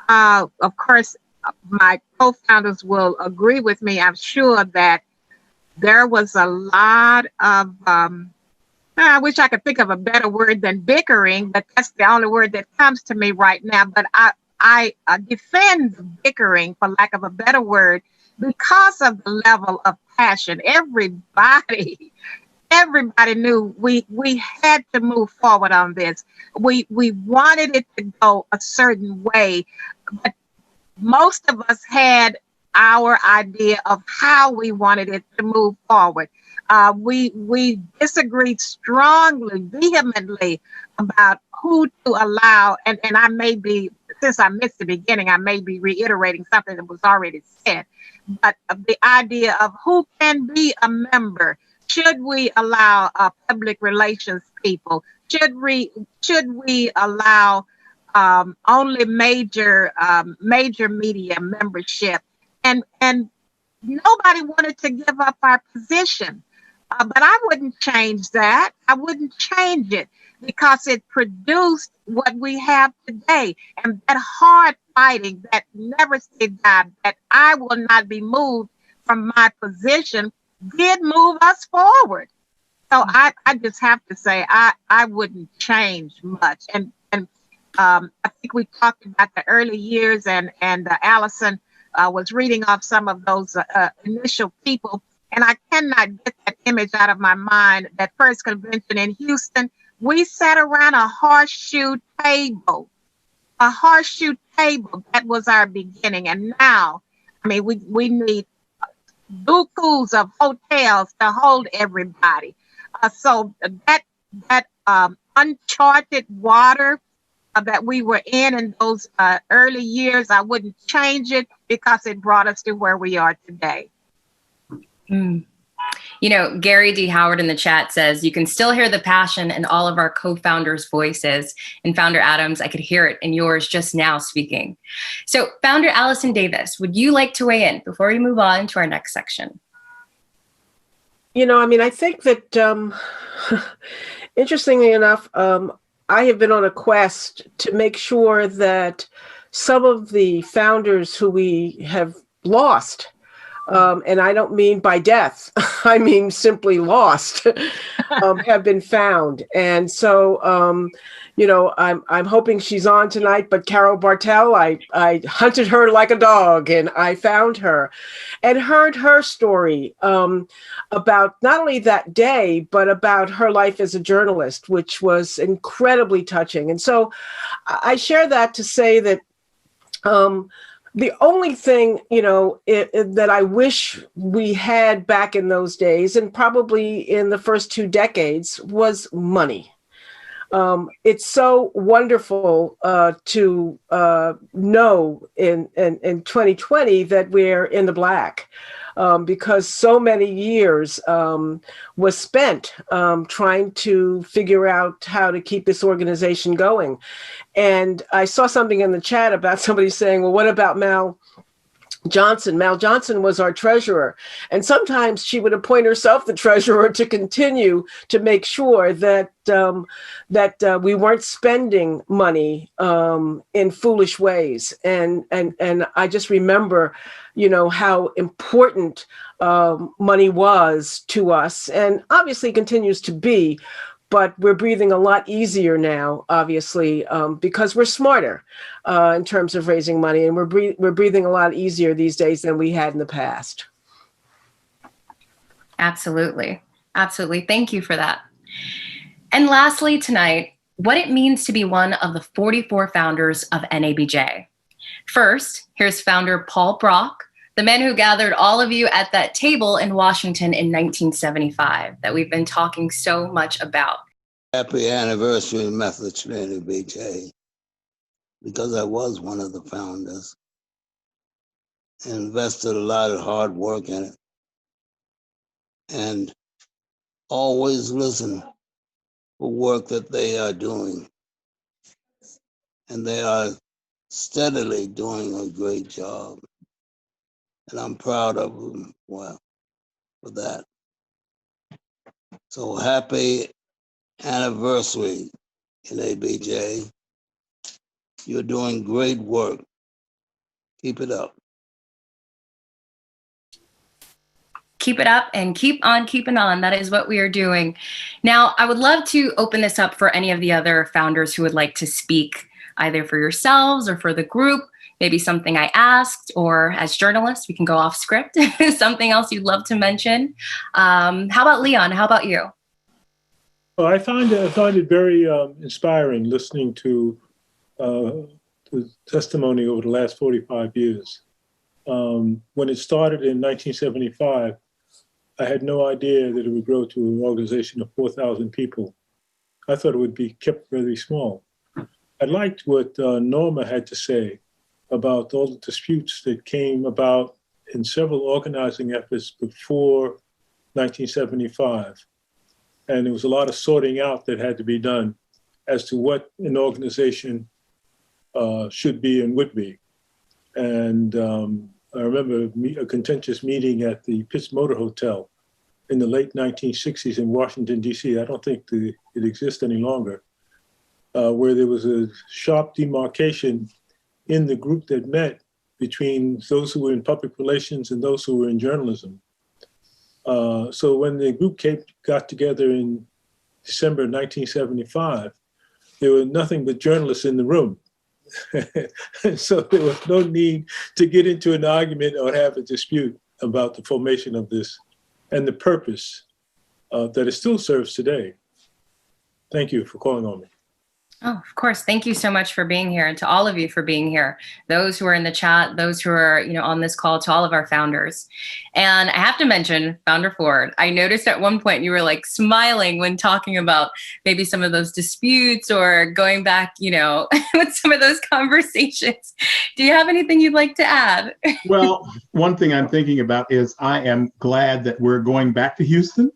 of course, my co-founders will agree with me. I'm sure that there was a lot of, I wish I could think of a better word than bickering, but that's the only word that comes to me right now. But I defend bickering, for lack of a better word, because of the level of passion. Everybody knew we had to move forward on this. We wanted it to go a certain way, but most of us had our idea of how we wanted it to move forward. We disagreed strongly, vehemently about who to allow, and I may be, since I missed the beginning, I may be reiterating something that was already said, but the idea of who can be a member. Should we allow public relations people? Should we allow only major media membership? And nobody wanted to give up our position. But I wouldn't change that. I wouldn't change it, because it produced what we have today. And that hard fighting, that never say die, that I will not be moved from my position, did move us forward. So I just have to say I wouldn't change much. And I think we talked about the early years, and Allison was reading off some of those initial people. And I cannot get that image out of my mind. That first convention in Houston, we sat around a horseshoe table. A horseshoe table, that was our beginning. And now, I mean, we need bukus of hotels to hold everybody. So that uncharted water that we were in those early years, I wouldn't change it, because it brought us to where we are today. Mm. Gary D. Howard in the chat says, you can still hear the passion in all of our co-founders' voices. And Founder Adams, I could hear it in yours just now speaking. So Founder Allison Davis, would you like to weigh in before we move on to our next section? I think that, interestingly enough, I have been on a quest to make sure that some of the founders who we have lost, and I don't mean by death, I mean simply lost, have been found. And so, I'm hoping she's on tonight, but Carol Bartel, I hunted her like a dog, and I found her and heard her story about not only that day, but about her life as a journalist, which was incredibly touching. And so I share that to say that the only thing, that I wish we had back in those days, and probably in the first 2 decades, was money. It's so wonderful to know in 2020 that we're in the black. because so many years was spent trying to figure out how to keep this organization going. And I saw something in the chat about somebody saying, well, what about Mal Johnson? Mal Johnson was our treasurer, and sometimes she would appoint herself the treasurer to continue to make sure that we weren't spending money in foolish ways. And I just remember, how important money was to us, and obviously continues to be. But we're breathing a lot easier now, obviously, because we're smarter in terms of raising money, and we're breathing a lot easier these days than we had in the past. Absolutely. Absolutely. Thank you for that. And lastly tonight, what it means to be one of the 44 founders of NABJ. First, here's founder Paul Brock, the man who gathered all of you at that table in Washington in 1975 that we've been talking so much about. Happy anniversary, Methodist NABJ, because I was one of the founders. Invested a lot of hard work in it. And always listen for work that they are doing. And they are steadily doing a great job. And I'm proud of them for that. So happy anniversary in NABJ. You're doing great work. Keep it up. Keep it up and keep on keeping on. That is what we are doing. Now, I would love to open this up for any of the other founders who would like to speak, either for yourselves or for the group. Maybe something I asked, or as journalists, we can go off script. Something else you'd love to mention. How about Leon? How about you? Well, I find it very inspiring listening to the testimony over the last 45 years. When it started in 1975, I had no idea that it would grow to an organization of 4,000 people. I thought it would be kept very small. I liked what Norma had to say about all the disputes that came about in several organizing efforts before 1975. And there was a lot of sorting out that had to be done as to what an organization should be and would be. And I remember a contentious meeting at the Pitts Motor Hotel in the late 1960s in Washington, D.C. I don't think it exists any longer, where there was a sharp demarcation in the group that met between those who were in public relations and those who were in journalism. So when the group got together in December 1975, there were nothing but journalists in the room. And so there was no need to get into an argument or have a dispute about the formation of this and the purpose that it still serves today. Thank you for calling on me. Oh, of course. Thank you so much for being here, and to all of you for being here. Those who are in the chat, those who are, on this call, to all of our founders. And I have to mention Founder Ford. I noticed at one point you were like smiling when talking about maybe some of those disputes or going back, with some of those conversations. Do you have anything you'd like to add? Well, one thing I'm thinking about is I am glad that we're going back to Houston.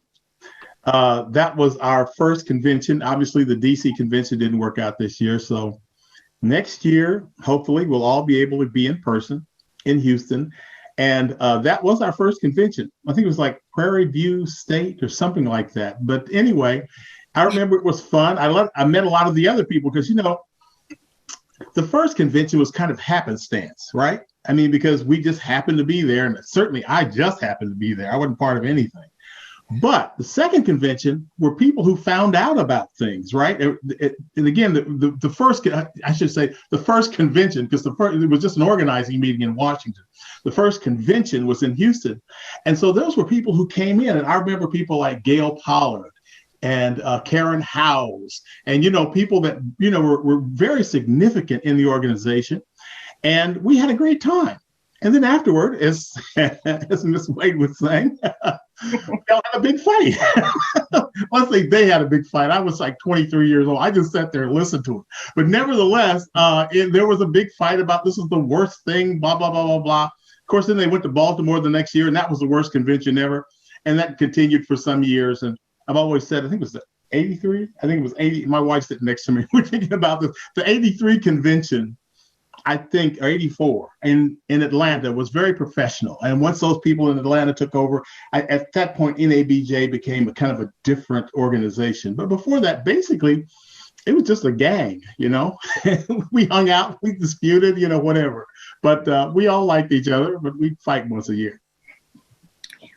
That was our first convention. Obviously, the DC convention didn't work out this year. So next year, hopefully, we'll all be able to be in person in Houston. And that was our first convention. I think it was like Prairie View State or something like that. But anyway, I remember it was fun. I met a lot of the other people because, the first convention was kind of happenstance, right? I mean, because we just happened to be there. And certainly I just happened to be there. I wasn't part of anything. But the second convention were people who found out about things, right? And again, the first, I should say, the first convention, because it was just an organizing meeting in Washington. The first convention was in Houston. And so those were people who came in. And I remember people like Gail Pollard and Karen Howes, and, people that, were very significant in the organization. And we had a great time. And then afterward, as Ms. Wade was saying, they had a big fight. Let's say they had a big fight. I was like 23 years old. I just sat there and listened to it. But nevertheless, there was a big fight about this is the worst thing, blah, blah, blah, blah, blah. Of course, then they went to Baltimore the next year, and that was the worst convention ever. And that continued for some years. And I've always said, I think it was 83. I think it was 80. My wife's sitting next to me. We're thinking about this. The 83 convention, I think, or 84 in Atlanta was very professional. And once those people in Atlanta took over, at that point, NABJ became a kind of a different organization. But before that, basically, it was just a gang, you know. We hung out, we disputed, you know, whatever. But we all liked each other, but we'd fight once a year.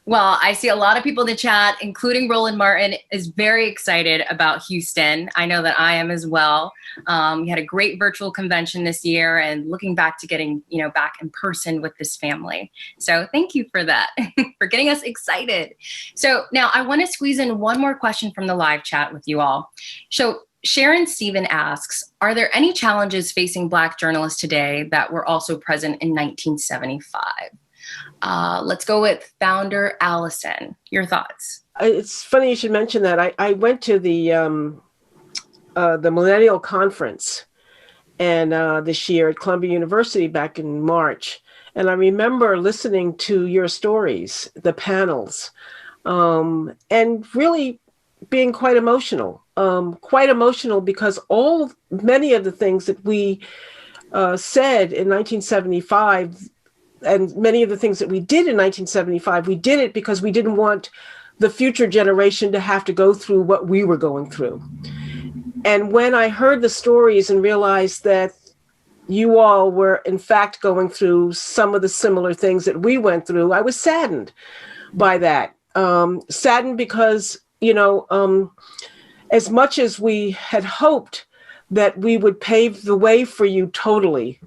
Well, I see a lot of people in the chat, including Roland Martin, is very excited about Houston. I know that I am as well. We had a great virtual convention this year and looking back to getting, you know, back in person with this family. So thank you for that, for getting us excited. So now I want to squeeze in one more question from the live chat with you all. So Sharon Stephen asks, are there any challenges facing Black journalists today that were also present in 1975? Let's go with founder Allison. Your thoughts? It's funny you should mention that. I went to the Millennial Conference and this year at Columbia University back in March. And I remember listening to your stories, the panels, and really being quite emotional. Because many of the things that we said in 1975 and many of the things that we did in 1975, we did it because we didn't want the future generation to have to go through what we were going through. And when I heard the stories and realized that you all were in fact going through some of the similar things that we went through, I was saddened by that. Saddened because, you know, as much as we had hoped that we would pave the way for you totally,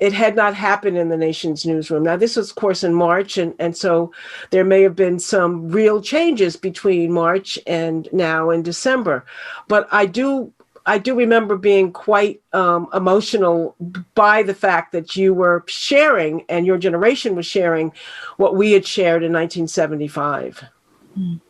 it had not happened in the nation's newsroom. Now, this was, of course, in March, and so there may have been some real changes between March and now in December. But I do remember being quite emotional by the fact that you were sharing, and your generation was sharing, what we had shared in 1975. Mm.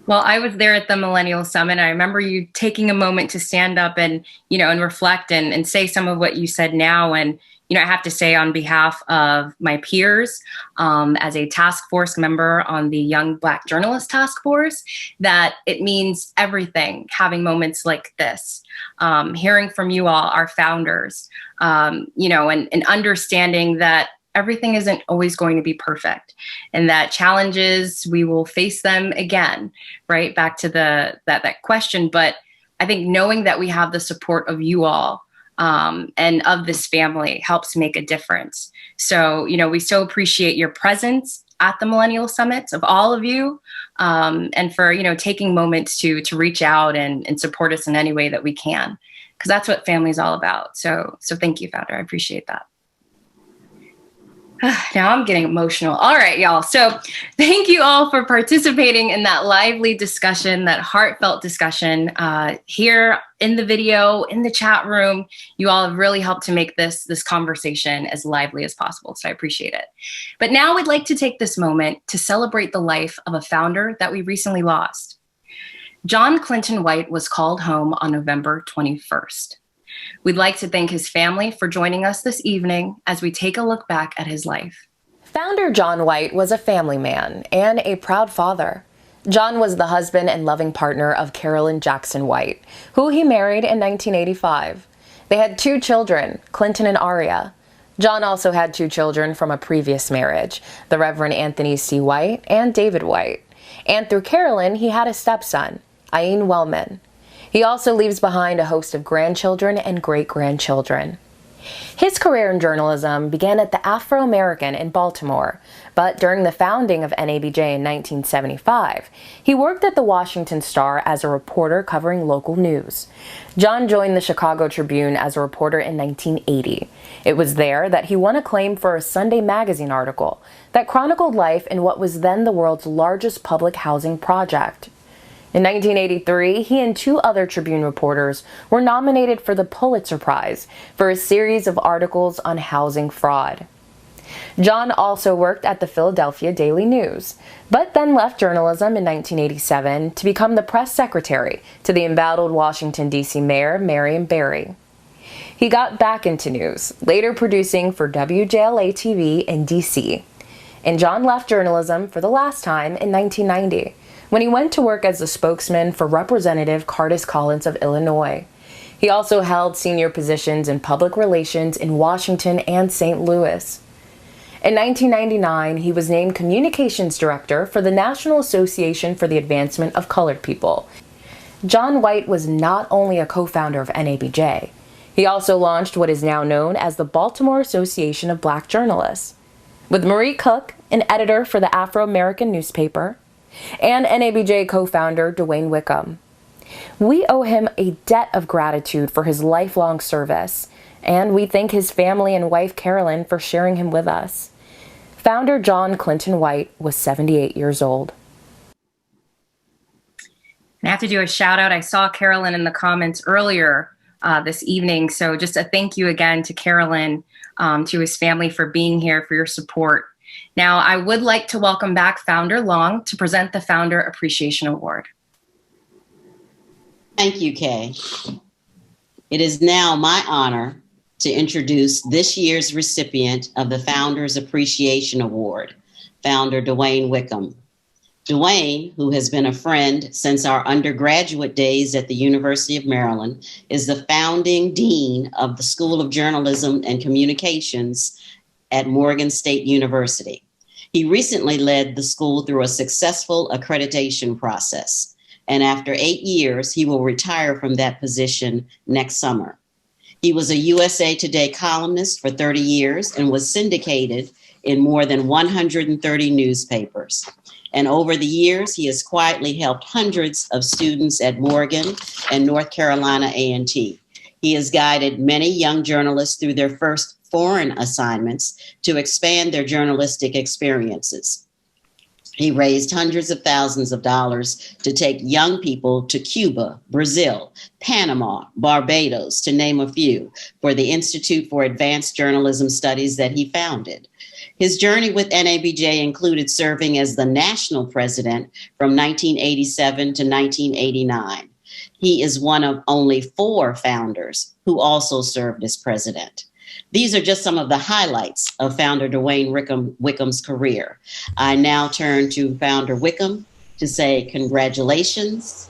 Well, I was there at the Millennial Summit. I remember you taking a moment to stand up and, you know, and reflect and say some of what you said now. And, you know, I have to say on behalf of my peers, as a task force member on the Young Black Journalist Task Force, that it means everything having moments like this, hearing from you all, our founders, you know, and understanding that everything isn't always going to be perfect, and that challenges, we will face them again, right? Back to that question. But I think knowing that we have the support of you all and of this family helps make a difference. So, you know, we so appreciate your presence at the Millennial Summits, of all of you, and for, you know, taking moments to reach out and support us in any way that we can, because that's what family is all about. So thank you, founder. I appreciate that. Now I'm getting emotional. All right, y'all. So thank you all for participating in that lively discussion, that heartfelt discussion here in the video, in the chat room. You all have really helped to make this conversation as lively as possible. So I appreciate it. But now we'd like to take this moment to celebrate the life of a founder that we recently lost. John Clinton White was called home on November 21st. We'd like to thank his family for joining us this evening as we take a look back at his life. Founder John White was a family man and a proud father. John was the husband and loving partner of Carolyn Jackson White, who he married in 1985. They had 2 children, Clinton and Aria. John also had 2 children from a previous marriage, the Reverend Anthony C. White and David White. And through Carolyn, he had a stepson, Ayin Wellman. He also leaves behind a host of grandchildren and great-grandchildren. His career in journalism began at the Afro-American in Baltimore, but during the founding of NABJ in 1975, he worked at the Washington Star as a reporter covering local news. John joined the Chicago Tribune as a reporter in 1980. It was there that he won acclaim for a Sunday magazine article that chronicled life in what was then the world's largest public housing project. In 1983, he and 2 other Tribune reporters were nominated for the Pulitzer Prize for a series of articles on housing fraud. John also worked at the Philadelphia Daily News, but then left journalism in 1987 to become the press secretary to the embattled Washington, D.C. Mayor Marion Barry. He got back into news, later producing for WJLA-TV in D.C. And John left journalism for the last time in 1990, when he went to work as the spokesman for Representative Curtis Collins of Illinois. He also held senior positions in public relations in Washington and St. Louis. In 1999, he was named Communications Director for the National Association for the Advancement of Colored People. John White was not only a co-founder of NABJ, he also launched what is now known as the Baltimore Association of Black Journalists, with Marie Cook, an editor for the Afro-American newspaper, and NABJ co-founder DeWayne Wickham. We owe him a debt of gratitude for his lifelong service, and we thank his family and wife Carolyn for sharing him with us. Founder John Clinton White was 78 years old. I have to do a shout out. I saw Carolyn in the comments earlier this evening. So just a thank you again to Carolyn, to his family for being here, for your support. Now, I would like to welcome back Founder Long to present the Founder Appreciation Award. Thank you, Kay. It is now my honor to introduce this year's recipient of the Founders Appreciation Award, Founder DeWayne Wickham. DeWayne, who has been a friend since our undergraduate days at the University of Maryland, is the founding dean of the School of Journalism and Communications at Morgan State University. He recently led the school through a successful accreditation process, and after 8 years, he will retire from that position next summer. He was a USA Today columnist for 30 years and was syndicated in more than 130 newspapers. And over the years, he has quietly helped hundreds of students at Morgan and North Carolina A&T. He has guided many young journalists through their first foreign assignments to expand their journalistic experiences. He raised hundreds of thousands of dollars to take young people to Cuba, Brazil, Panama, Barbados, to name a few, for the Institute for Advanced Journalism Studies that he founded. His journey with NABJ included serving as the national president from 1987 to 1989. He is one of only 4 founders who also served as president. These are just some of the highlights of Founder DeWayne Wickham's career. I now turn to Founder Wickham to say congratulations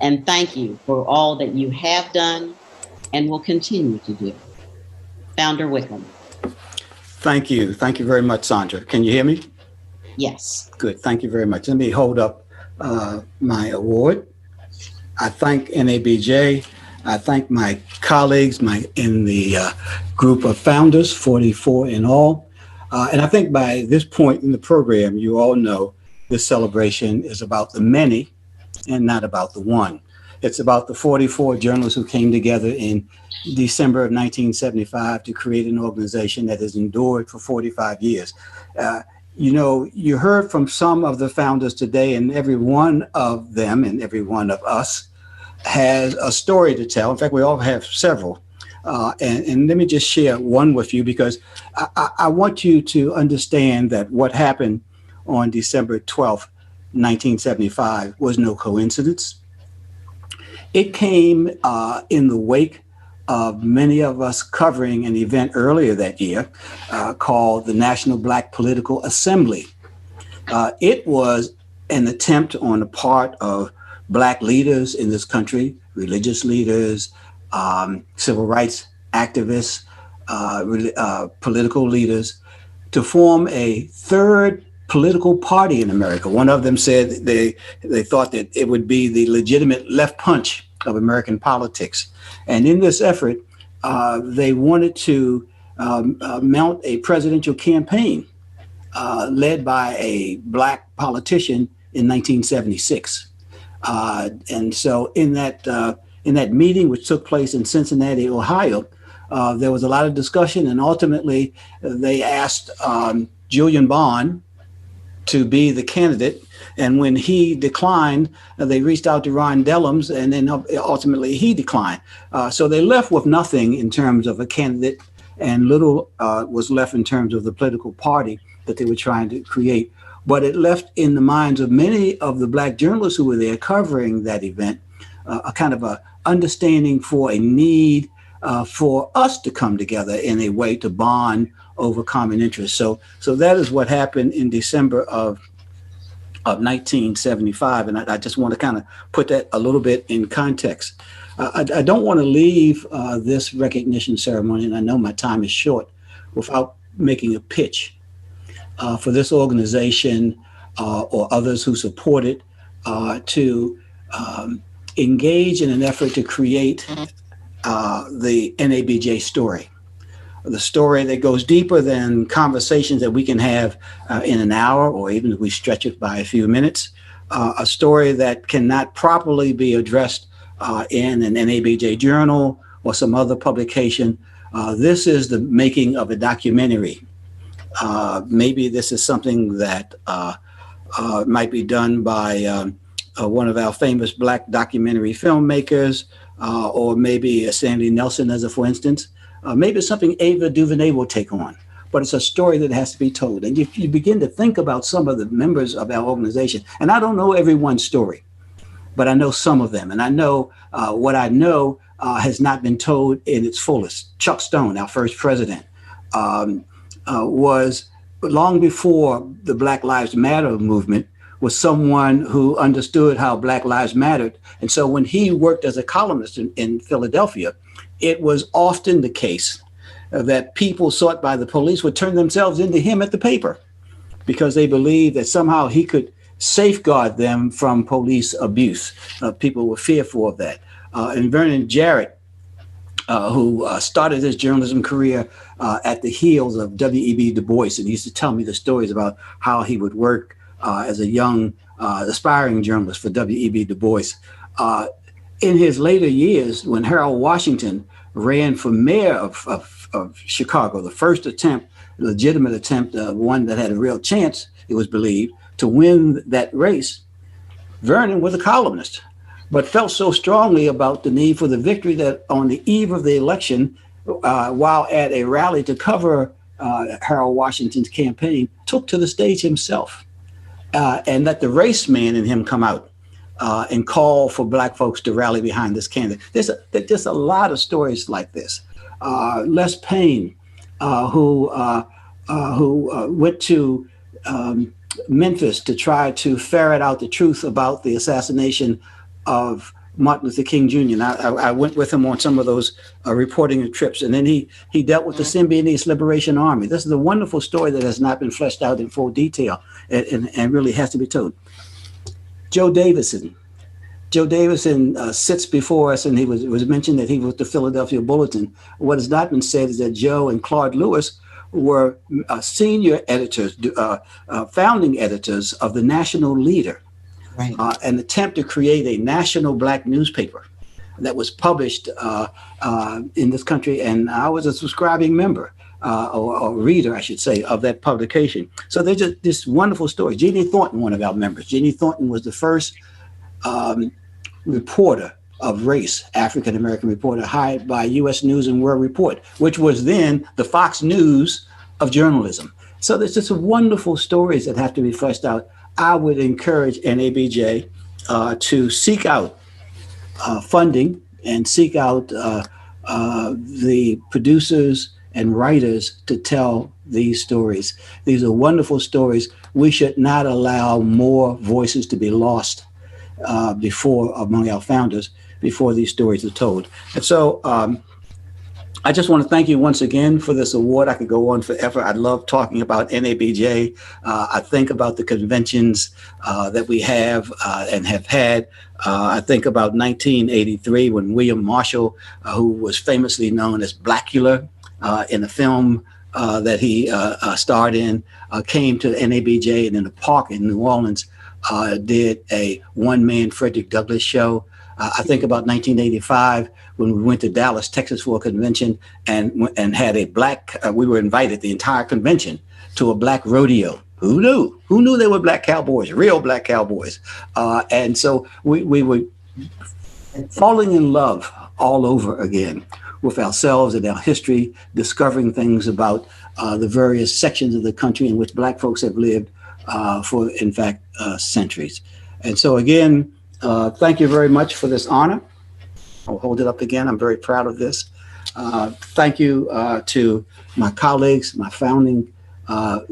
and thank you for all that you have done and will continue to do. Founder Wickham. Thank you. Thank you very much, Sandra. Can you hear me? Yes. Good. Thank you very much. Let me hold up my award. I thank NABJ. I thank my colleagues in the group of founders, 44 in all. And I think by this point in the program, you all know this celebration is about the many and not about the one. It's about the 44 journalists who came together in December of 1975 to create an organization that has endured for 45 years. You know, you heard from some of the founders today, and every one of them and every one of us has a story to tell. In fact, we all have several. And let me just share one with you, because I want you to understand that what happened on December 12th, 1975 was no coincidence. It came in the wake of many of us covering an event earlier that year called the National Black Political Assembly. It was an attempt on the part of Black leaders in this country, religious leaders, civil rights activists, political leaders, to form a third political party in America. One of them said they thought that it would be the legitimate left punch of American politics. And in this effort, they wanted to mount a presidential campaign led by a Black politician in 1976. And so in that meeting, which took place in Cincinnati, Ohio, there was a lot of discussion, and ultimately they asked Julian Bond to be the candidate. And when he declined, they reached out to Ron Dellums, and then ultimately he declined. So they left with nothing in terms of a candidate, and little was left in terms of the political party that they were trying to create. But it left in the minds of many of the Black journalists who were there covering that event a kind of a understanding for a need for us to come together in a way to bond over common interests. So that is what happened in December of 1975, and I just want to kind of put that a little bit in context. I don't want to leave this recognition ceremony, and I know my time is short, without making a pitch for this organization or others who support it to engage in an effort to create the NABJ story. The story that goes deeper than conversations that we can have in an hour, or even if we stretch it by a few minutes. A story that cannot properly be addressed in an NABJ journal or some other publication. This is the making of a documentary. Maybe this is something that might be done by one of our famous Black documentary filmmakers, or maybe Sandy Nelson, as a for instance. Maybe it's something Ava DuVernay will take on, but it's a story that has to be told. And if you begin to think about some of the members of our organization, and I don't know everyone's story, but I know some of them, and I know what I know has not been told in its fullest. Chuck Stone, our first president, was long before the Black Lives Matter movement, was someone who understood how Black lives mattered. And so when he worked as a columnist in Philadelphia, it was often the case that people sought by the police would turn themselves into him at the paper because they believed that somehow he could safeguard them from police abuse. People were fearful of that. And Vernon Jarrett, who started his journalism career at the heels of W.E.B. Du Bois, and he used to tell me the stories about how he would work as a young aspiring journalist for W.E.B. Du Bois. In his later years, when Harold Washington ran for mayor of Chicago, the first attempt, legitimate attempt, one that had a real chance, it was believed, to win that race, Vernon was a columnist, but felt so strongly about the need for the victory that on the eve of the election, while at a rally to cover Harold Washington's campaign, took to the stage himself and let the race man in him come out and call for Black folks to rally behind this candidate. There's just a lot of stories like this. Les Payne, who went to Memphis to try to ferret out the truth about the assassination of Martin Luther King Jr. And I went with him on some of those reporting trips. And then he dealt with the Symbionese Liberation Army. This is a wonderful story that has not been fleshed out in full detail and really has to be told. Joe Davidson. Joe Davidson sits before us, and it was mentioned that he was the Philadelphia Bulletin. What has not been said is that Joe and Claude Lewis were senior editors, founding editors of the National Leader, right. An attempt to create a national Black newspaper that was published in this country. And I was a subscribing member. Or reader, I should say, of that publication. So there's just this wonderful story. Jeannye Thornton, one of our members. Jeannye Thornton was the first reporter of race, African-American reporter, hired by U.S. News and World Report, which was then the Fox News of journalism. So there's just wonderful stories that have to be fleshed out. I would encourage NABJ to seek out funding and seek out the producers and writers to tell these stories. These are wonderful stories. We should not allow more voices to be lost among our founders before these stories are told. And so I just want to thank you once again for this award. I could go on forever. I love talking about NABJ. I think about the conventions that we have and have had. I think about 1983 when William Marshall, who was famously known as Blackwell, in a film that he starred in, came to NABJ and in a park in New Orleans did a one-man Frederick Douglass show. I think about 1985 when we went to Dallas, Texas for a convention and had a Black, we were invited, the entire convention, to a Black rodeo. Who knew? Who knew they were Black cowboys, real Black cowboys? And so we were falling in love all over again with ourselves and our history, discovering things about the various sections of the country in which Black folks have lived for, in fact, centuries. And so again, thank you very much for this honor. I'll hold it up again. I'm very proud of this. Thank you to my colleagues, my founding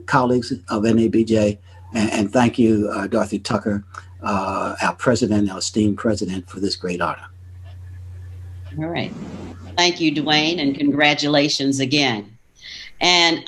colleagues of NABJ, and thank you, Dorothy Tucker, our president, our esteemed president, for this great honor. All right. Thank you, DeWayne, and congratulations again. And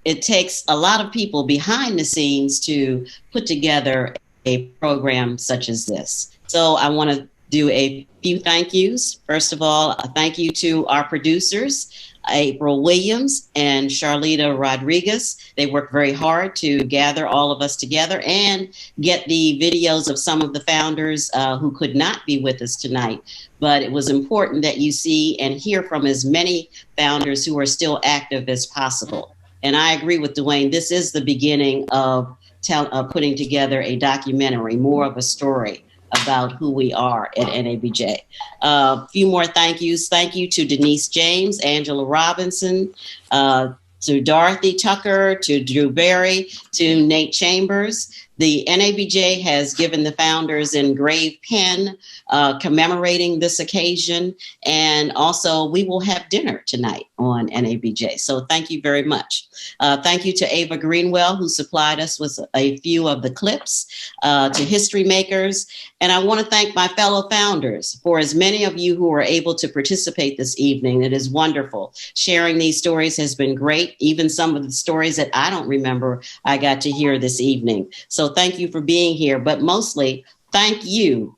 it takes a lot of people behind the scenes to put together a program such as this. So I want to do a few thank yous. First of all, a thank you to our producers, April Williams and Charlita Rodriguez. They worked very hard to gather all of us together and get the videos of some of the founders who could not be with us tonight. But it was important that you see and hear from as many founders who are still active as possible. And I agree with DeWayne, this is the beginning of putting together a documentary, more of a story about who we are at NABJ. A few more thank yous. Thank you to Denise James, Angela Robinson, to Dorothy Tucker, to Drew Berry, to Nate Chambers. The NABJ has given the founders an engraved pen commemorating this occasion. And also we will have dinner tonight on NABJ. So thank you very much. Thank you to Ava Greenwell, who supplied us with a few of the clips, to History Makers. And I want to thank my fellow founders for as many of you who were able to participate this evening. It is wonderful. Sharing these stories has been great. Even some of the stories that I don't remember, I got to hear this evening. So thank you for being here, but mostly thank you,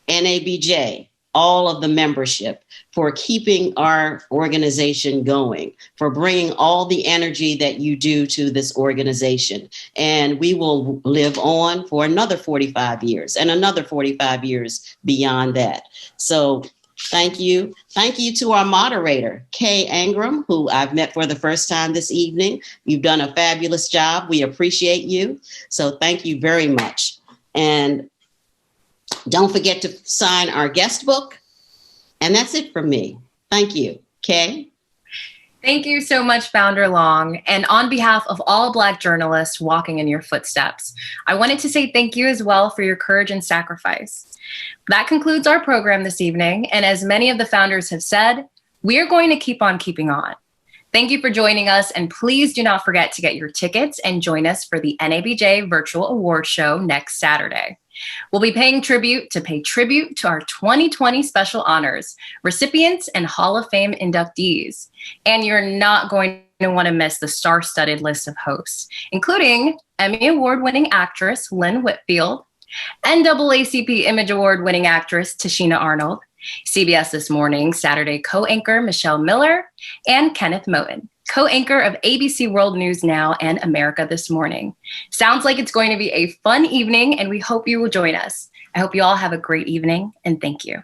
NABJ, all of the membership, for keeping our organization going, for bringing all the energy that you do to this organization. And we will live on for another 45 years and another 45 years beyond that. So thank you. Thank you to our moderator, Kay Angram, who I've met for the first time this evening. You've done a fabulous job. We appreciate you. So thank you very much. And don't forget to sign our guest book. And that's it from me. Thank you. Kay? Thank you so much, Founder Long. And on behalf of all Black journalists walking in your footsteps, I wanted to say thank you as well for your courage and sacrifice. That concludes our program this evening. And as many of the founders have said, we are going to keep on keeping on. Thank you for joining us. And please do not forget to get your tickets and join us for the NABJ Virtual Award Show next Saturday. We'll be paying tribute to our 2020 special honors, recipients and Hall of Fame inductees. And you're not going to want to miss the star-studded list of hosts, including Emmy Award-winning actress Lynn Whitfield, NAACP Image Award-winning actress Tashina Arnold, CBS This Morning Saturday co-anchor Michelle Miller, and Kenneth Moten, co-anchor of ABC World News Now and America This Morning. Sounds like it's going to be a fun evening, and we hope you will join us. I hope you all have a great evening, and thank you.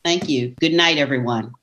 Thank you. Good night, everyone.